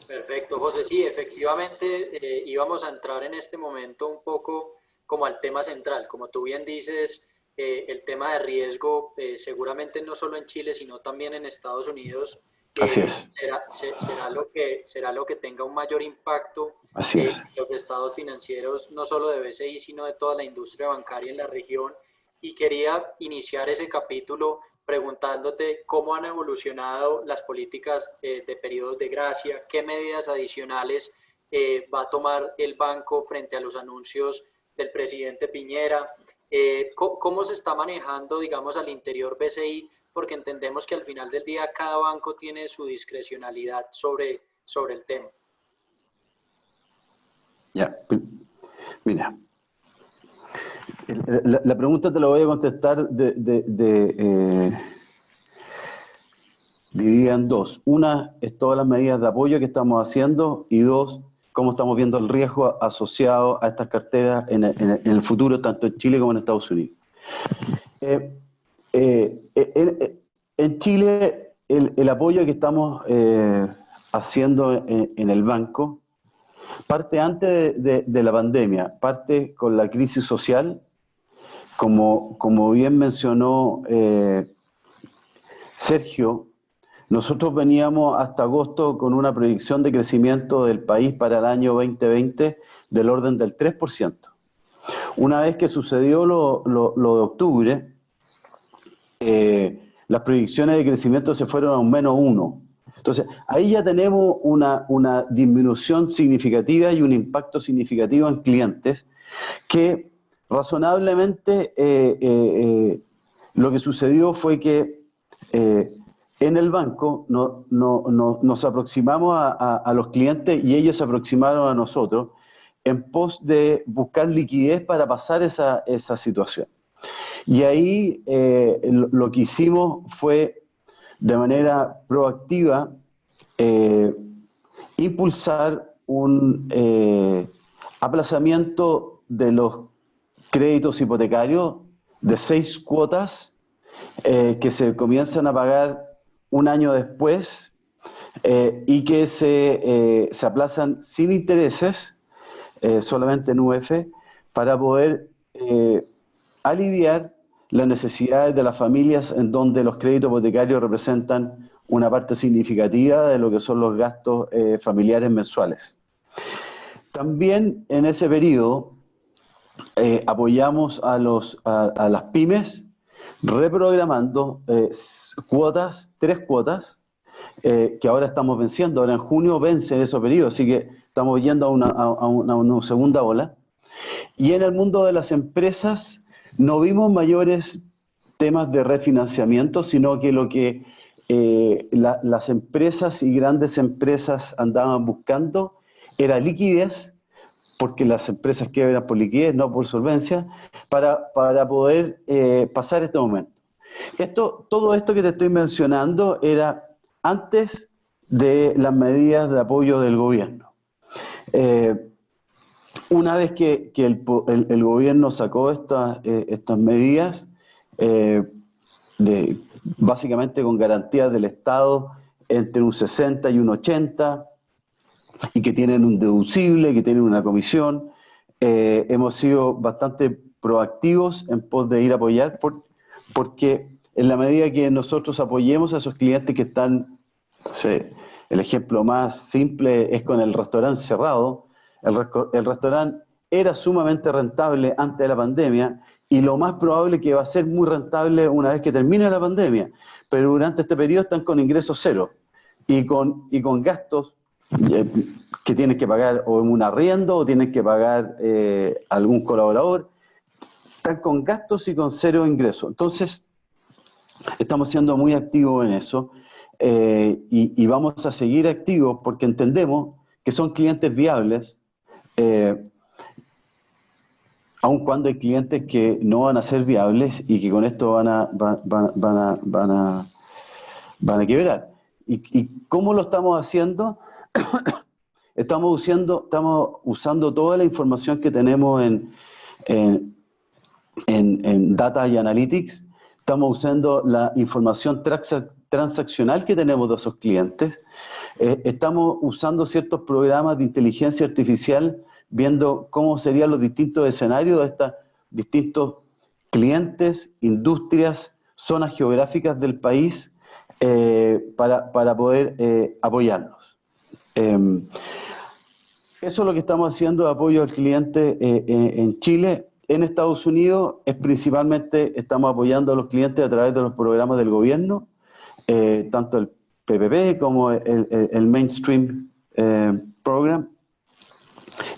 Perfecto, José. Sí, efectivamente íbamos a entrar en este momento un poco como al tema central. Como tú bien dices, el tema de riesgo, seguramente no solo en Chile, sino también en Estados Unidos, Así es. será lo que tenga un mayor impacto Así es. en los estados financieros, no solo de BCI, sino de toda la industria bancaria en la región. Y quería iniciar ese capítulo preguntándote cómo han evolucionado las políticas de periodos de gracia, qué medidas adicionales va a tomar el banco frente a los anuncios del presidente Piñera, cómo se está manejando, digamos, al interior BCI, porque entendemos que al final del día cada banco tiene su discrecionalidad sobre el tema. Ya, mira, la pregunta te la voy a contestar dividida en dos. Una es todas las medidas de apoyo que estamos haciendo, y dos, cómo estamos viendo el riesgo asociado a estas carteras en el futuro, tanto en Chile como en Estados Unidos. En Chile, el apoyo que estamos haciendo en el banco parte antes de la pandemia, parte con la crisis social, como bien mencionó Sergio. Nosotros veníamos hasta agosto con una proyección de crecimiento del país para el año 2020 del orden del 3%. Una vez que sucedió lo de octubre, las proyecciones de crecimiento se fueron a un -1%. Entonces, ahí ya tenemos una disminución significativa y un impacto significativo en clientes que razonablemente lo que sucedió fue que en el banco nos aproximamos a los clientes, y ellos se aproximaron a nosotros en pos de buscar liquidez para pasar esa situación. Y ahí lo que hicimos fue, de manera proactiva, impulsar un aplazamiento de los créditos hipotecarios de 6 cuotas que se comienzan a pagar un año después, y que se aplazan sin intereses, solamente en UF, para poder aliviar las necesidades de las familias, en donde los créditos hipotecarios representan una parte significativa de lo que son los gastos familiares mensuales. También en ese periodo apoyamos a las pymes reprogramando cuotas, 3 cuotas, que ahora estamos venciendo. Ahora en junio vence ese periodo, así que estamos yendo a una segunda ola. Y en el mundo de las empresas no vimos mayores temas de refinanciamiento, sino que lo que las empresas y grandes empresas andaban buscando era liquidez, porque las empresas quiebran por liquidez, no por solvencia, para poder pasar este momento. Todo esto que te estoy mencionando era antes de las medidas de apoyo del gobierno. Una vez que el gobierno sacó estas medidas, básicamente con garantías del Estado entre un 60 y un 80, y que tienen un deducible, que tienen una comisión, hemos sido bastante proactivos en pos de ir a apoyar, porque en la medida que nosotros apoyemos a esos clientes que están, el ejemplo más simple es con el restaurante cerrado. El restaurante era sumamente rentable antes de la pandemia, y lo más probable es que va a ser muy rentable una vez que termine la pandemia, pero durante este periodo están con ingresos cero y con gastos que tienen que pagar o un arriendo o tienen que pagar algún colaborador, están con gastos y con cero ingresos. Entonces, estamos siendo muy activos en eso y vamos a seguir activos porque entendemos que son clientes viables, aun cuando hay clientes que no van a ser viables y que con esto van a quebrar. ¿Y cómo lo estamos haciendo? Estamos usando toda la información que tenemos en Data y Analytics. Estamos usando la información transaccional que tenemos de esos clientes. Estamos usando ciertos programas de inteligencia artificial, viendo cómo serían los distintos escenarios de estos distintos clientes, industrias, zonas geográficas del país, para poder apoyarlos. Eso es lo que estamos haciendo de apoyo al cliente en Chile. En Estados Unidos es principalmente estamos apoyando a los clientes a través de los programas del gobierno, tanto el PPP como el Mainstream Program,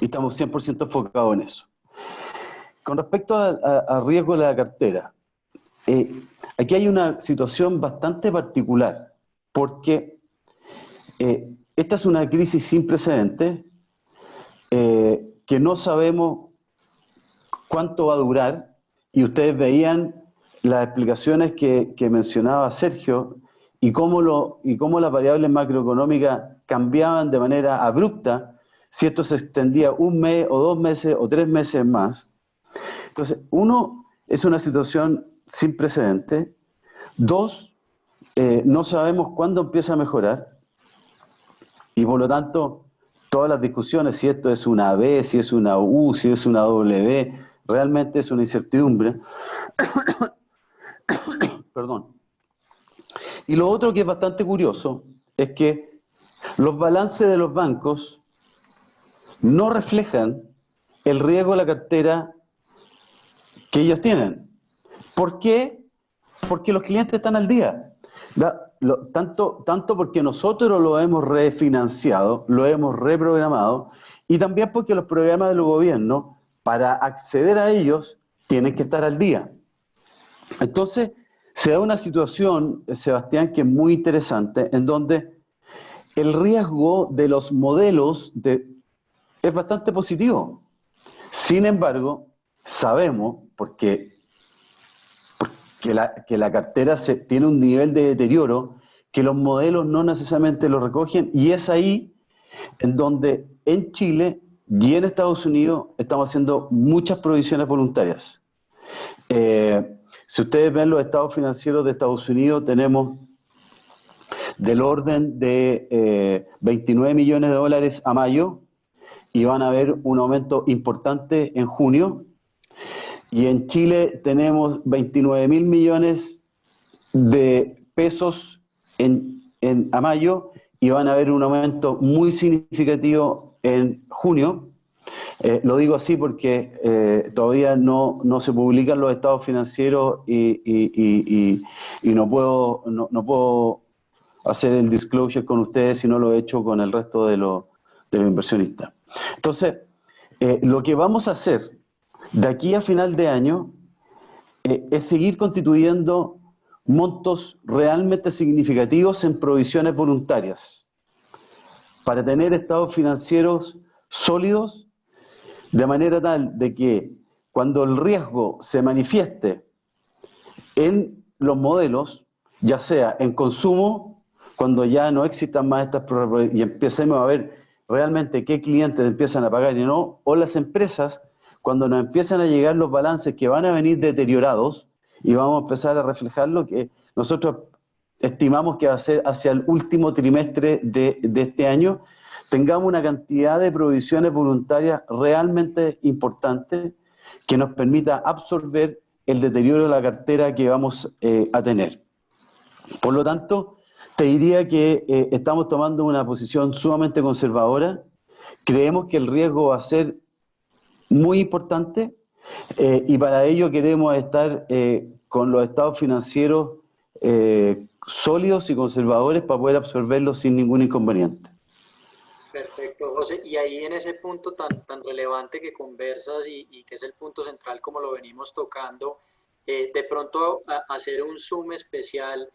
y estamos 100% enfocados en eso. Con respecto al riesgo de la cartera, aquí hay una situación bastante particular, porque esta es una crisis sin precedentes, que no sabemos cuánto va a durar, y ustedes veían las explicaciones que mencionaba Sergio y cómo las variables macroeconómicas cambiaban de manera abrupta si esto se extendía un mes o 2 meses o 3 meses más. Entonces, uno, es una situación sin precedentes. Dos, no sabemos cuándo empieza a mejorar y por lo tanto todas las discusiones, si esto es una B, si es una U, si es una W, realmente es una incertidumbre. Perdón. Y lo otro que es bastante curioso es que los balances de los bancos no reflejan el riesgo de la cartera que ellos tienen. ¿Por qué? Porque los clientes están al día. Tanto porque nosotros lo hemos refinanciado, lo hemos reprogramado, y también porque los programas del gobierno, para acceder a ellos, tienen que estar al día. Entonces, se da una situación, Sebastián, que es muy interesante, en donde el riesgo de los modelos es bastante positivo. Sin embargo, sabemos, porque la cartera tiene un nivel de deterioro que los modelos no necesariamente lo recogen, y es ahí en donde en Chile y en Estados Unidos estamos haciendo muchas provisiones voluntarias. Si ustedes ven los estados financieros de Estados Unidos, tenemos del orden de 29 millones de dólares a mayo, y van a ver un aumento importante en junio. Y en Chile tenemos 29.000 millones de pesos a mayo, y van a ver un aumento muy significativo en junio. Lo digo así porque todavía no se publican los estados financieros y no puedo hacer el disclosure con ustedes si no lo he hecho con el resto de los inversionistas. Entonces, lo que vamos a hacer de aquí a final de año es seguir constituyendo montos realmente significativos en provisiones voluntarias para tener estados financieros sólidos, de manera tal de que cuando el riesgo se manifieste en los modelos, ya sea en consumo, cuando ya no existan más estas y empecemos a ver realmente qué clientes empiezan a pagar y no, o las empresas, cuando nos empiezan a llegar los balances que van a venir deteriorados, y vamos a empezar a reflejar lo que nosotros estimamos que va a ser hacia el último trimestre de este año, tengamos una cantidad de provisiones voluntarias realmente importante que nos permita absorber el deterioro de la cartera que vamos a tener. Por lo tanto, te diría que estamos tomando una posición sumamente conservadora. Creemos que el riesgo va a ser muy importante, y para ello queremos estar con los estados financieros sólidos y conservadores para poder absorberlos sin ningún inconveniente. José, y ahí en ese punto tan relevante que conversas y que es el punto central como lo venimos tocando, de pronto hacer un zoom especial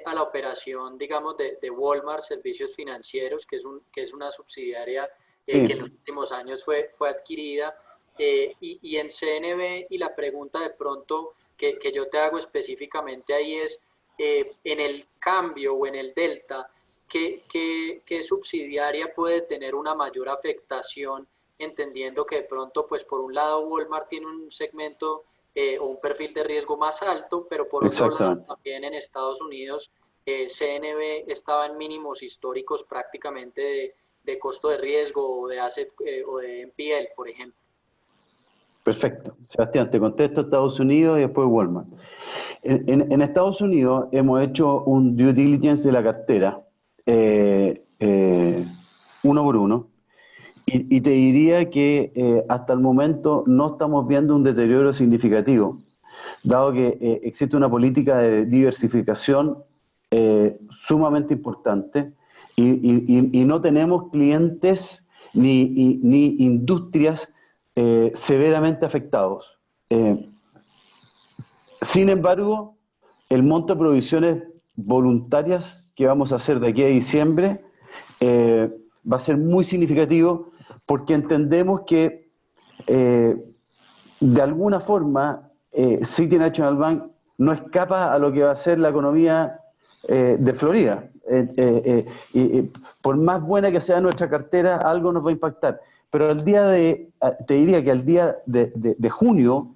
a la operación, digamos, de Walmart Servicios Financieros, que es una subsidiaria que en los Sí, últimos años fue adquirida, y en CNB, y la pregunta de pronto que yo te hago específicamente ahí es, en el cambio o en el delta, ¿qué subsidiaria puede tener una mayor afectación, entendiendo que de pronto, pues por un lado Walmart tiene un segmento o un perfil de riesgo más alto, pero por otro lado exactamente. también en Estados Unidos CNB estaba en mínimos históricos prácticamente de costo de riesgo o de asset o de NPL, por ejemplo? Perfecto. Sebastián, te contesto Estados Unidos y después Walmart. En Estados Unidos hemos hecho un due diligence de la cartera, uno por uno, y te diría que hasta el momento no estamos viendo un deterioro significativo, dado que existe una política de diversificación sumamente importante y no tenemos clientes ni industrias severamente afectados. Sin embargo, el monto de provisiones voluntarias que vamos a hacer de aquí a diciembre eh, va a ser muy significativo porque entendemos que de alguna forma City National Bank no escapa a lo que va a ser la economía de Florida. Por más buena que sea nuestra cartera, algo nos va a impactar. Pero te diría que al día de junio,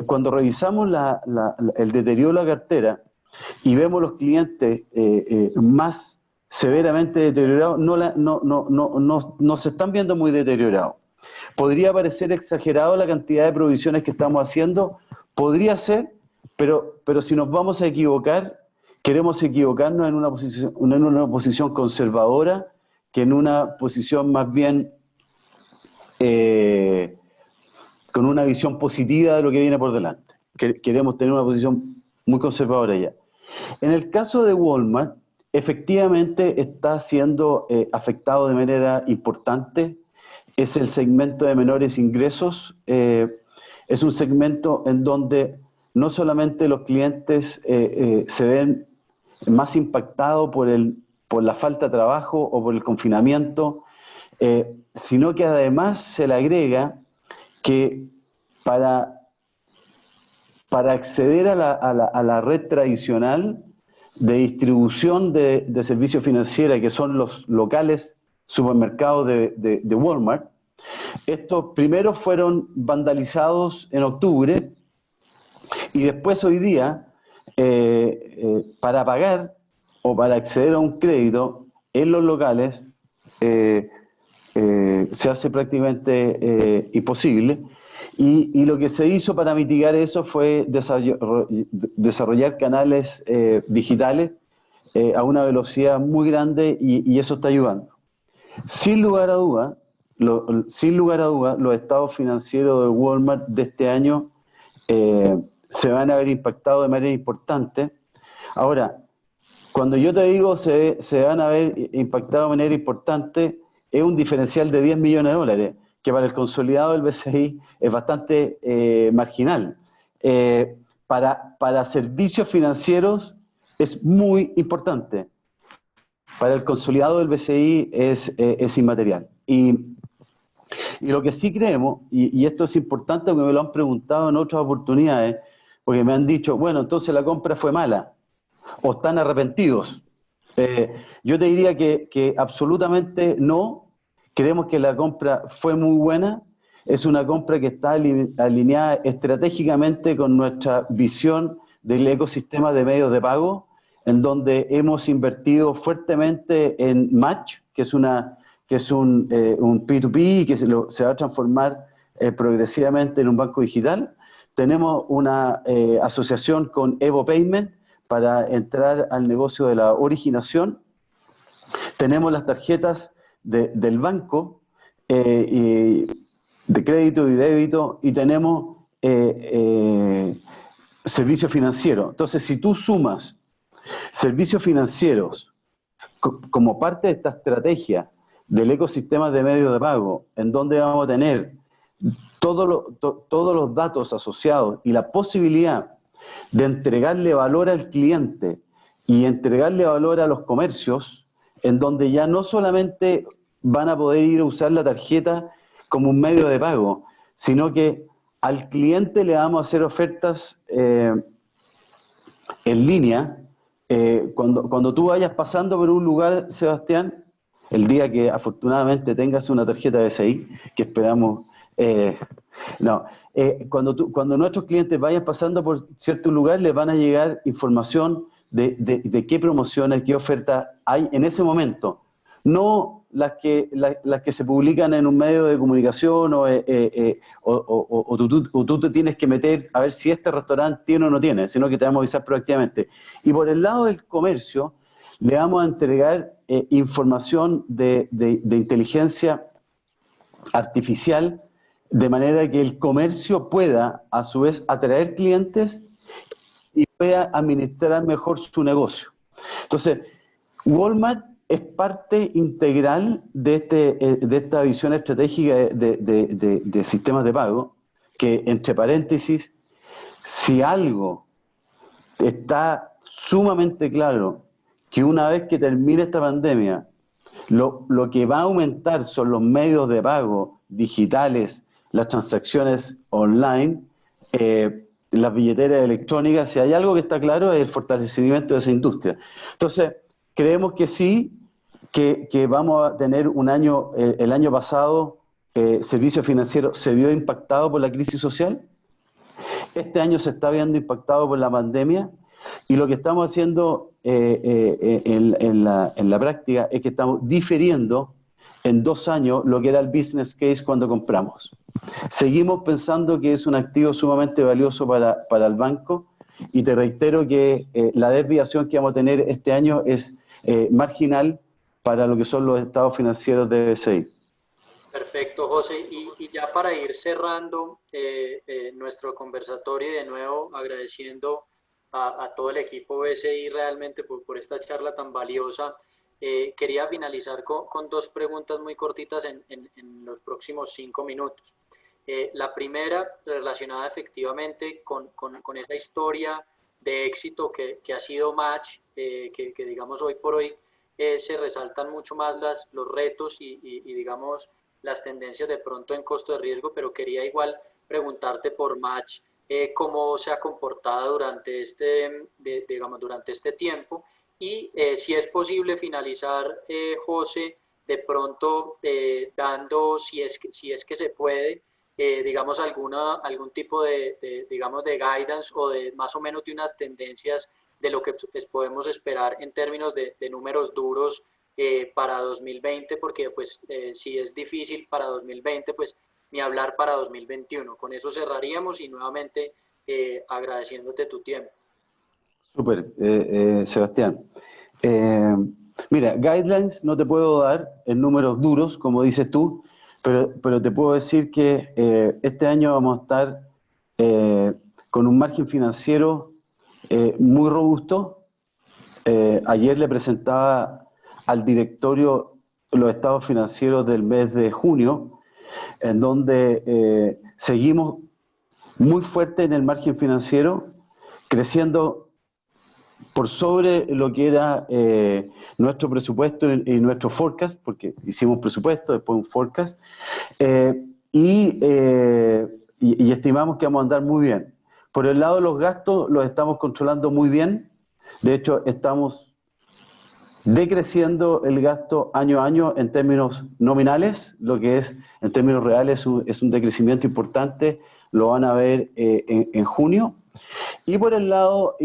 cuando revisamos el deterioro de la cartera y vemos los clientes más severamente deteriorados, no se están viendo muy deteriorados. ¿Podría parecer exagerado la cantidad de provisiones que estamos haciendo? Podría ser, pero si nos vamos a equivocar, queremos equivocarnos en una posición conservadora que en una posición más bien eh, con una visión positiva de lo que viene por delante. Queremos tener una posición muy conservadora ya. En el caso de Walmart, efectivamente está siendo afectado de manera importante. Es el segmento de menores ingresos. Es un segmento en donde no solamente los clientes se ven más impactados por la falta de trabajo o por el confinamiento, sino que además se le agrega que para, para acceder a la red tradicional de distribución de servicios financieros, que son los locales supermercados de Walmart, estos primeros fueron vandalizados en octubre y después hoy día, para pagar o para acceder a un crédito en los locales, se hace prácticamente imposible. Y lo que se hizo para mitigar eso fue desarrollar canales digitales a una velocidad muy grande y eso está ayudando. Sin lugar a duda, los estados financieros de Walmart de este año se van a ver impactados de manera importante. Ahora, cuando yo te digo se van a ver impactados de manera importante, es un diferencial de 10 millones de dólares, que para el consolidado del BCI es bastante marginal. Para servicios financieros es muy importante. Para el consolidado del BCI es inmaterial. Y lo que sí creemos, y esto es importante porque me lo han preguntado en otras oportunidades, porque me han dicho, bueno, entonces la compra fue mala, o están arrepentidos. Yo te diría que absolutamente no. Creemos que la compra fue muy buena. Es una compra que está alineada estratégicamente con nuestra visión del ecosistema de medios de pago, en donde hemos invertido fuertemente en Match, que es un P2P que se va a transformar progresivamente en un banco digital. Tenemos una asociación con Evo Payment para entrar al negocio de la originación. Tenemos las tarjetas del banco de crédito y débito y tenemos servicios financieros. Entonces, si tú sumas servicios financieros como parte de esta estrategia del ecosistema de medios de pago, en donde vamos a tener todos los datos asociados y la posibilidad de entregarle valor al cliente y entregarle valor a los comercios, en donde ya no solamente van a poder ir a usar la tarjeta como un medio de pago, sino que al cliente le vamos a hacer ofertas en línea. Cuando tú vayas pasando por un lugar, Sebastián, el día que afortunadamente tengas una tarjeta BCI, que esperamos... cuando nuestros clientes vayan pasando por cierto lugar, les van a llegar información de qué promociones, qué ofertas hay en ese momento. No las que se publican en un medio de comunicación o tú te tienes que meter a ver si este restaurante tiene o no tiene, sino que te vamos a avisar proactivamente. Y por el lado del comercio, le vamos a entregar información de inteligencia artificial, de manera que el comercio pueda, a su vez, atraer clientes y pueda administrar mejor su negocio. Entonces, Walmart es parte integral de esta visión estratégica de sistemas de pago, que, entre paréntesis, si algo está sumamente claro, que una vez que termine esta pandemia, lo que va a aumentar son los medios de pago digitales, las transacciones online, las billeteras electrónicas. Si hay algo que está claro es el fortalecimiento de esa industria. Entonces, creemos que sí, que vamos a tener un año, el año pasado, servicios financieros se vio impactado por la crisis social. Este año se está viendo impactado por la pandemia, y lo que estamos haciendo en la práctica es que estamos diferiendo en 2 años lo que era el business case cuando compramos. Seguimos pensando que es un activo sumamente valioso para el banco, y te reitero que la desviación que vamos a tener este año es marginal para lo que son los estados financieros de BCI. Perfecto, José. Y ya para ir cerrando nuestro conversatorio, y de nuevo agradeciendo a todo el equipo BCI realmente por esta charla tan valiosa, quería finalizar con 2 preguntas muy cortitas en los próximos 5 minutos. La primera, relacionada efectivamente con esa historia de éxito que ha sido Match, que digamos hoy por hoy se resaltan mucho más los retos y digamos las tendencias de pronto en costo de riesgo, pero quería igual preguntarte por Match, cómo se ha comportado durante este tiempo, y si es posible finalizar, José, de pronto dando, si es que se puede, digamos algún tipo digamos de guidance o de más o menos de unas tendencias de lo que pues, podemos esperar en términos de números duros para 2020, porque pues si es difícil para 2020, pues ni hablar para 2021. Con eso cerraríamos, y nuevamente agradeciéndote tu tiempo. Súper, Sebastián. Mira, guidelines no te puedo dar en números duros, como dices tú, pero te puedo decir que este año vamos a estar con un margen financiero muy robusto. Ayer le presentaba al directorio los estados financieros del mes de junio, en donde seguimos muy fuerte en el margen financiero, creciendo por sobre lo que era nuestro presupuesto y nuestro forecast, porque hicimos presupuesto, después un forecast, y estimamos que vamos a andar muy bien. Por el lado de los gastos, los estamos controlando muy bien. De hecho, estamos decreciendo el gasto año a año en términos nominales, lo que es en términos reales es un decrecimiento importante, lo van a ver en junio. Y por el lado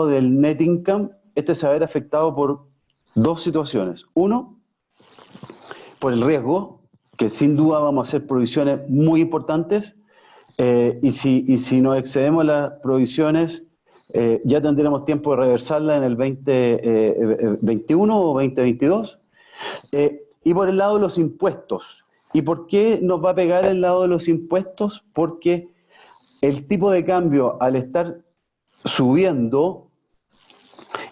del net income, este se va a ver afectado por 2 situaciones. Uno, por el riesgo, que sin duda vamos a hacer provisiones muy importantes, y si nos excedemos las provisiones, ya tendremos tiempo de reversarla en el 2021 o 2022. Y por el lado de los impuestos. ¿Y por qué nos va a pegar el lado de los impuestos? Porque el tipo de cambio, al estar subiendo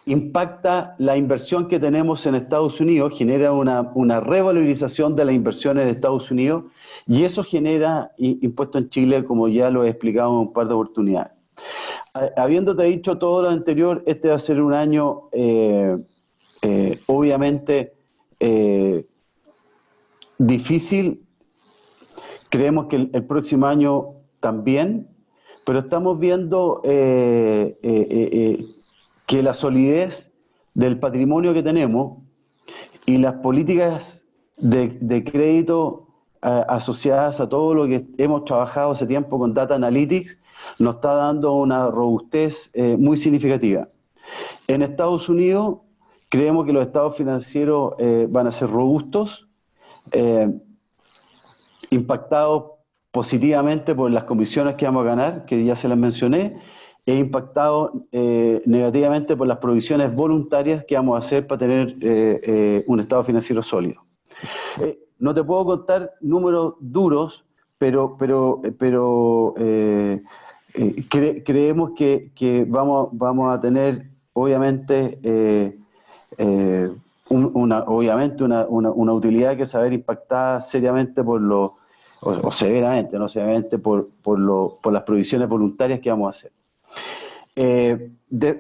impacta la inversión que tenemos en Estados Unidos, genera una revalorización de las inversiones de Estados Unidos y eso genera impuestos en Chile, como ya lo he explicado en un par de oportunidades. Habiéndote dicho todo lo anterior, este va a ser un año obviamente difícil. Creemos que el próximo año también, pero estamos viendo que la solidez del patrimonio que tenemos y las políticas de crédito asociadas a todo lo que hemos trabajado hace tiempo con Data Analytics nos está dando una robustez muy significativa. En Estados Unidos creemos que los estados financieros van a ser robustos, impactados positivamente por las comisiones que vamos a ganar, que ya se las mencioné, e impactado negativamente por las provisiones voluntarias que vamos a hacer para tener un estado financiero sólido. No te puedo contar números duros, pero creemos que vamos a tener obviamente una utilidad que se va a ver impactada seriamente por los, o severamente, no seriamente, por las provisiones voluntarias que vamos a hacer.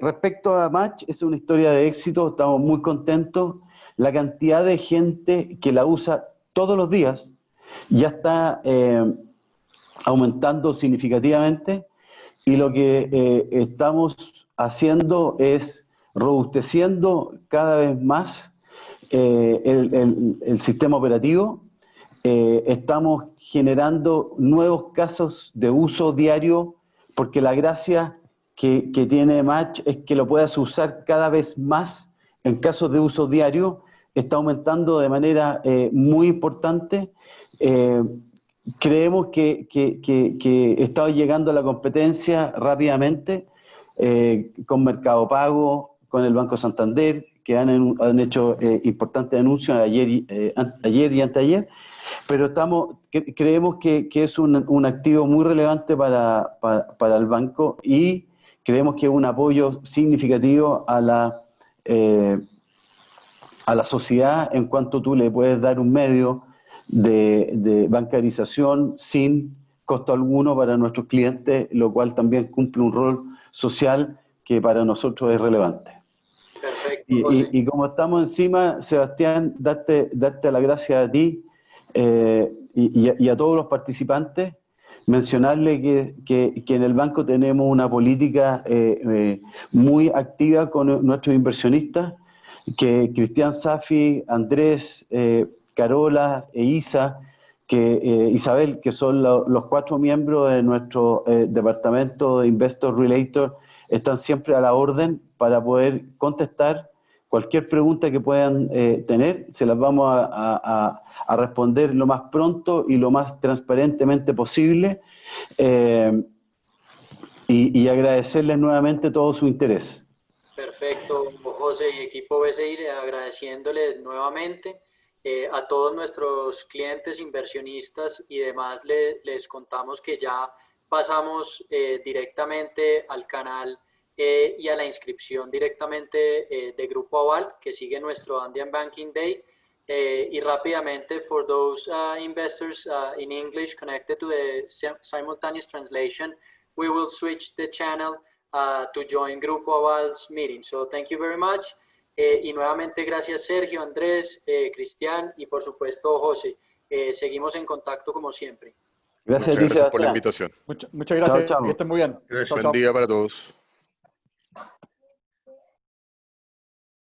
Respecto a Match, es una historia de éxito, estamos muy contentos. La cantidad de gente que la usa todos los días ya está aumentando significativamente y lo que estamos haciendo es robusteciendo cada vez más el sistema operativo. Estamos generando nuevos casos de uso diario porque la gracia que tiene Match es que lo puedas usar cada vez más en casos de uso diario. Está aumentando de manera muy importante. Creemos que está llegando a la competencia rápidamente con Mercado Pago, con el Banco Santander, que han hecho importantes anuncios ayer y anteayer, pero creemos que es un activo muy relevante para el banco y creemos que es un apoyo significativo a la sociedad en cuanto tú le puedes dar un medio de bancarización sin costo alguno para nuestros clientes, lo cual también cumple un rol social que para nosotros es relevante. Perfecto, y como estamos encima, Sebastián, darte las gracias a ti y a todos los participantes, mencionarle que en el banco tenemos una política muy activa con nuestros inversionistas, que Cristian Safi, Andrés, Carola e Isabel, que son los 4 miembros de nuestro departamento de Investor Relations, están siempre a la orden para poder contestar cualquier pregunta que puedan tener. Se las vamos a responder lo más pronto y lo más transparentemente posible y agradecerles nuevamente todo su interés. Perfecto, José y equipo BCI, agradeciéndoles nuevamente a todos nuestros clientes, inversionistas y demás. Les contamos que ya pasamos directamente al canal y a la inscripción directamente de Grupo Aval, que sigue nuestro Andean Banking Day. Y rápidamente, for those investors in English connected to the simultaneous translation, we will switch the channel to join Grupo Aval's meeting. So thank you very much. Y nuevamente gracias Sergio, Andrés, Cristian y por supuesto José. Seguimos en contacto como siempre. Gracias, Muchas gracias por la invitación. Muchas gracias. Chao, chao. Que estén muy bien. Buen día para todos.